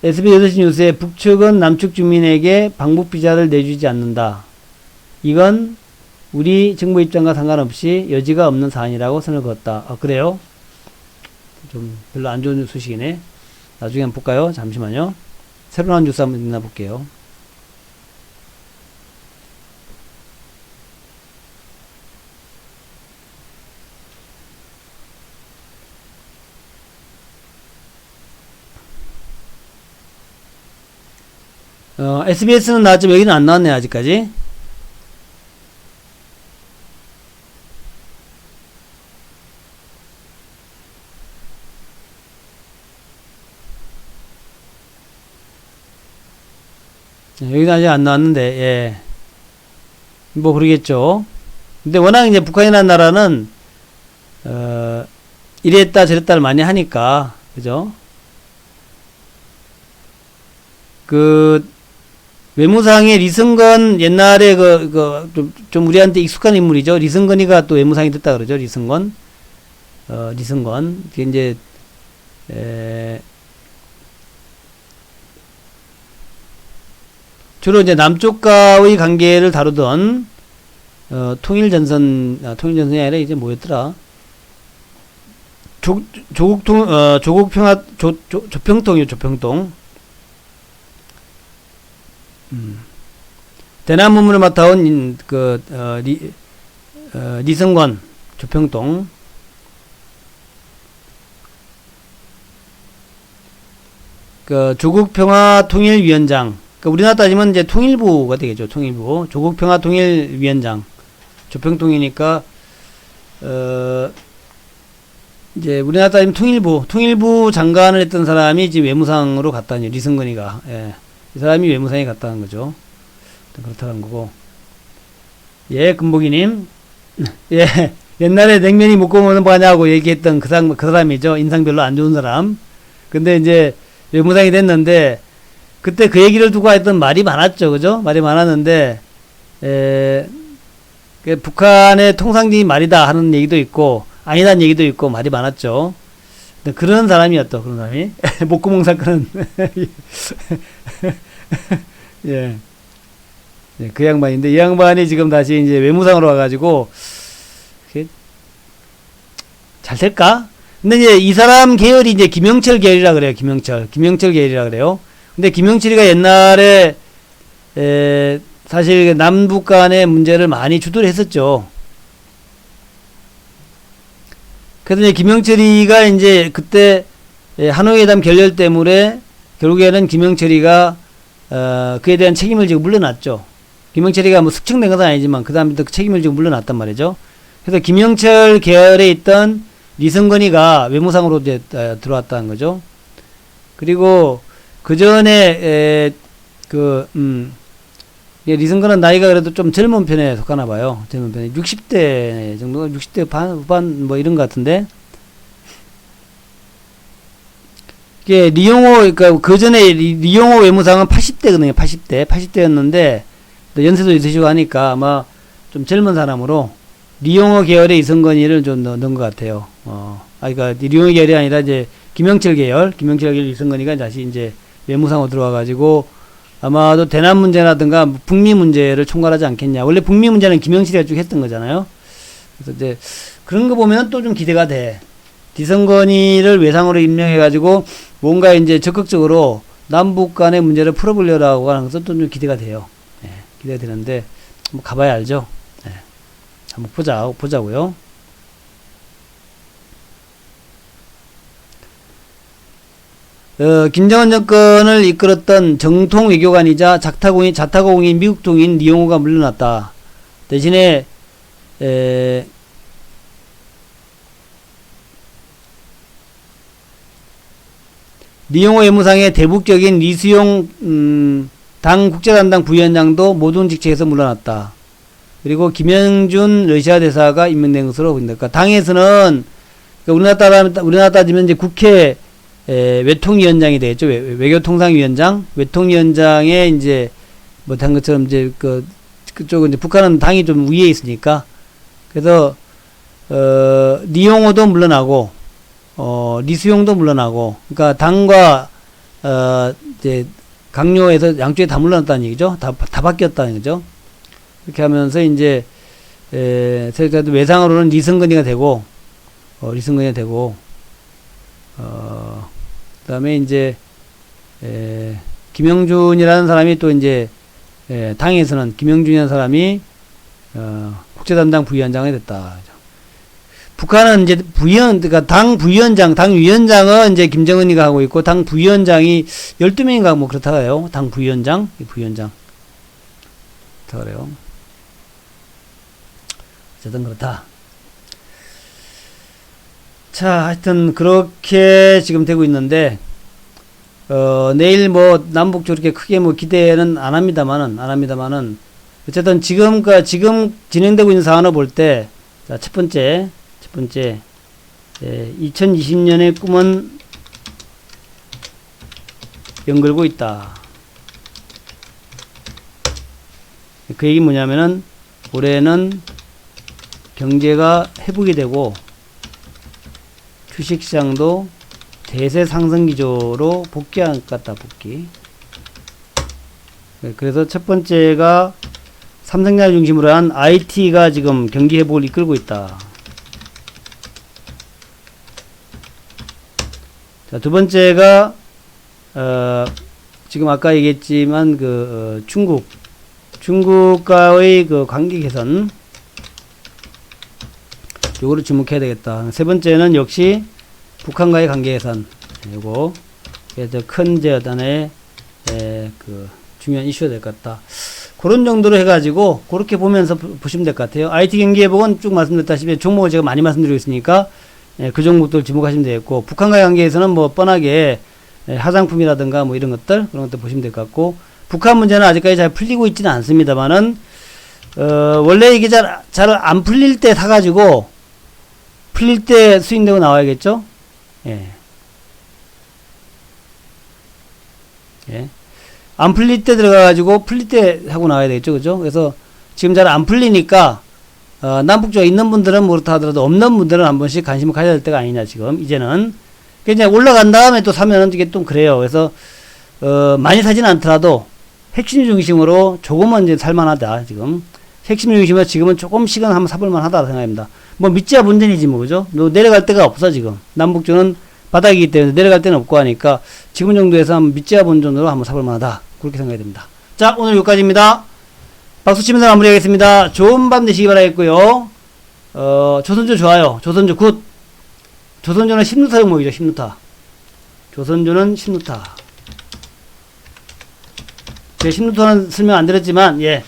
SBS 8시 뉴스에 북측은 남측 주민에게 방북비자를 내주지 않는다. 이건 우리 정부 입장과 상관없이 여지가 없는 사안이라고 선을 그었다. 그래요? 좀 별로 안 좋은 소식이네. 나중에 한번 볼까요? 잠시만요. 새로 나온 뉴스 한번 읽나 볼게요. SBS는 나왔지만 여기는 안 나왔네요, 아직까지. 여기는 아직 안 나왔는데, 예. 뭐, 그러겠죠. 근데 워낙 이제 북한이라는 나라는, 이랬다 저랬다를 많이 하니까, 그죠? 그, 외무상의 리승건, 옛날에 좀 우리한테 익숙한 인물이죠. 리승건이가 또 외무상이 됐다 그러죠. 리승건. 리승건. 그게 이제, 주로 이제 남쪽과의 관계를 다루던, 통일전선이 아니라 이제 뭐였더라? 조평통이요, 조평통. 대남문물을 맡아온, 리승권, 조평통. 조국평화통일위원장. 우리나라 따지면 이제 통일부가 되겠죠. 통일부. 조국평화통일위원장. 조평통이니까, 이제 우리나라 따지면 통일부 장관을 했던 사람이 지금 외무상으로 갔다니, 리승건이가. 예. 이 사람이 외무상에 갔다는 거죠. 그렇다는 거고. 예, 금복이님. 예. 옛날에 냉면이 먹고 먹는 거냐고 얘기했던 그 사람이죠. 인상 별로 안 좋은 사람. 근데 이제 외무상이 됐는데, 그때 그 얘기를 두고 했던 말이 많았죠. 그죠? 말이 많았는데, 북한의 통상적인 말이다 하는 얘기도 있고, 아니다는 얘기도 있고, 말이 많았죠. 근데 그런 사람이었죠. 그런 사람이. 목구멍 사건은. 예. 예, 그 양반인데, 이 양반이 지금 다시 이제 외무상으로 와가지고, 잘 될까? 근데 이제 이 사람 계열이 이제 김영철 계열이라 그래요. 김영철 계열이라 그래요. 근데 김영철이가 옛날에 사실 남북 간의 문제를 많이 주도를 했었죠. 그래서 이제 김영철이가 이제 그때 하노이 회담 결렬 때문에 결국에는 김영철이가 그에 대한 책임을 지고 물러났죠. 김영철이가 뭐 숙청된 것은 아니지만 그 다음부터 그 책임을 지고 물러났단 말이죠. 그래서 김영철 계열에 있던 리승건이가 외무상으로 이제 들어왔다는 거죠. 그리고 그 전에 리승건은 나이가 그래도 좀 젊은 편에 속하나 봐요. 젊은 편에 60대 정도, 60대 후반 뭐 이런 것 같은데. 이게 그러니까 그 전에 리용호 외무상은 80대거든요. 80대였는데 연세도 있으시고 하니까 아마 좀 젊은 사람으로 리용호 계열의 이승건이를 좀 넣은 것 같아요. 그러니까 리용호 계열이 아니라 이제 김영철 계열 이승건이가 다시 이제 외무상으로 들어와가지고 아마도 대남 문제라든가 북미 문제를 총괄하지 않겠냐. 원래 북미 문제는 김영철이가 쭉 했던 거잖아요. 그래서 이제 그런 거 보면 또 좀 기대가 돼. 이승건이를 외상으로 임명해가지고 뭔가 이제 적극적으로 남북 간의 문제를 풀어보려고 하는 것은 또 좀 기대가 돼요. 예, 기대가 되는데 뭐 가봐야 알죠. 예, 한번 보자고요. 김정은 정권을 이끌었던 정통 외교관이자 자타공인 미국 통인 리용호가 물러났다. 대신에 리용호 외무상의 대북적인 리수용 당 국제담당 부위원장도 모든 직책에서 물러났다. 그리고 김영준 러시아 대사가 임명된 것으로 보인다. 그러니까 당에서는 우리나라 따지면 이제 국회 외통위원장이 되겠죠. 외교통상위원장, 외통위원장에 이제 한 것처럼 이제 그쪽은 이제 북한은 당이 좀 위에 있으니까 그래서 리용호도 물러나고 리수용도 물러나고 그러니까 당과 이제 강요해서 양쪽에 다 물러났다는 얘기죠. 다 바뀌었다는 거죠. 이렇게 하면서 이제 외상으로는 리승건이가 되고 그다음에 이제 김영준이라는 사람이 또 이제 당에서는 김영준이라는 사람이 국제담당 부위원장이 됐다. 북한은 이제 그러니까 당 위원장은 이제 김정은이가 하고 있고 당 부위원장이 12명인가 뭐 그렇다 그래요. 당 부위원장. 그렇다 그래요. 어쨌든 그렇다. 자, 하여튼 그렇게 지금 되고 있는데 내일 뭐 남북 저렇게 크게 뭐 기대는 안 합니다만은 어쨌든 지금 진행되고 있는 상황을 볼 때, 자, 첫 번째, 2020년의 꿈은 연걸고 있다. 그 얘기 뭐냐면은 올해는 경제가 회복이 되고 주식시장도 대세 상승 기조로 복귀할 것 같다. 복귀. 그래서 첫 번째가 삼성전자 중심으로 한 IT가 지금 경기 회복을 이끌고 있다. 자, 두 번째가 지금 아까 얘기했지만 중국과의 그 관계 개선, 요거를 주목해야 되겠다. 세 번째는 역시 북한과의 관계 개선, 요거 그래서 큰 어떤의 중요한 이슈가 될 것 같다. 그런 정도로 해가지고 그렇게 보면서 보시면 될 것 같아요. IT 경기 회복은 쭉 말씀드렸다시피 종목을 제가 많이 말씀드리고 있으니까 그 종목들 주목하시면 되겠고, 북한과의 관계에서는 뭐 뻔하게 화장품이라든가 뭐 이런 것들, 그런 것들 보시면 될 것 같고, 북한 문제는 아직까지 잘 풀리고 있지는 않습니다만은 원래 이게 잘 안 풀릴 때 사가지고 풀릴 때 수익내고 나와야겠죠. 예. 안 풀릴 때 들어가가지고 풀릴 때 하고 나와야 되겠죠. 그죠? 그래서 지금 잘 안 풀리니까 남북 쪽에 있는 분들은 그렇다 하더라도 없는 분들은 한 번씩 관심을 가져야 될 때가 아니냐 지금 이제는. 그냥 올라간 다음에 또 사면은 이게 또 그래요. 그래서 많이 사지는 않더라도 핵심 중심으로 조금은 이제 살만하다 지금. 핵심 중심으로 지금은 조금씩은 한번 사볼만 하다 생각합니다. 뭐 믿지야 본전이지 뭐. 그죠? 내려갈 데가 없어 지금. 남북 쪽은 바닥이기 때문에 내려갈 데는 없고 하니까 지금 정도에서 한번 믿지야 본전으로 한번 사볼만 하다, 그렇게 생각이 됩니다. 자, 오늘 여기까지입니다. 박수 치면서 마무리하겠습니다. 좋은 밤 되시기 바라겠고요. 조선주 좋아요. 조선주 굿. 조선주는 10루타 종목이죠. 10루타. 조선주는 10루타. 제 10루타는 설명 안 드렸지만, 예.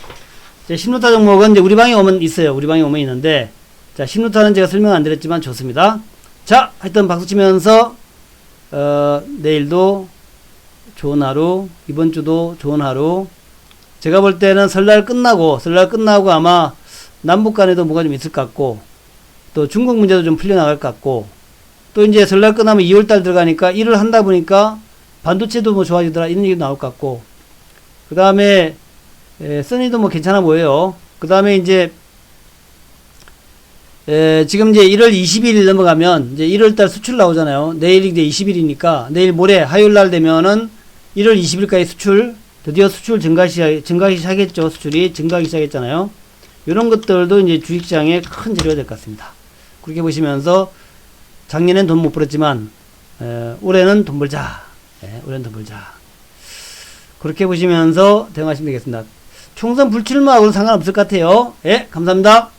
제 10루타 종목은 이제 우리 방에 오면 있어요. 우리 방에 오면 있는데, 자, 10루타는 제가 설명 안 드렸지만 좋습니다. 자, 하여튼 박수 치면서, 내일도 좋은 하루, 이번 주도 좋은 하루. 제가 볼 때는 설날 끝나고 아마 남북 간에도 뭐가 좀 있을 것 같고, 또 중국 문제도 좀 풀려나갈 것 같고, 또 이제 설날 끝나면 2월달 들어가니까 일을 한다 보니까 반도체도 뭐 좋아지더라, 이런 얘기도 나올 것 같고, 그 다음에 써니도 뭐 괜찮아 보여요. 그 다음에 이제 지금 이제 1월 20일 넘어가면 이제 1월달 수출 나오잖아요. 내일이 이제 20일이니까 내일 모레 화요일날 되면은 1월 20일까지 수출, 드디어 수출 증가하기 시작했죠. 수출이 증가하기 시작했잖아요. 이런 것들도 이제 주식시장에 큰 재료가 될 것 같습니다. 그렇게 보시면서 작년엔 돈 못 벌었지만 올해는 돈 벌자. 올해는 돈 벌자. 그렇게 보시면서 대응하시면 되겠습니다. 총선 불출마하고는 상관없을 것 같아요. 예, 감사합니다.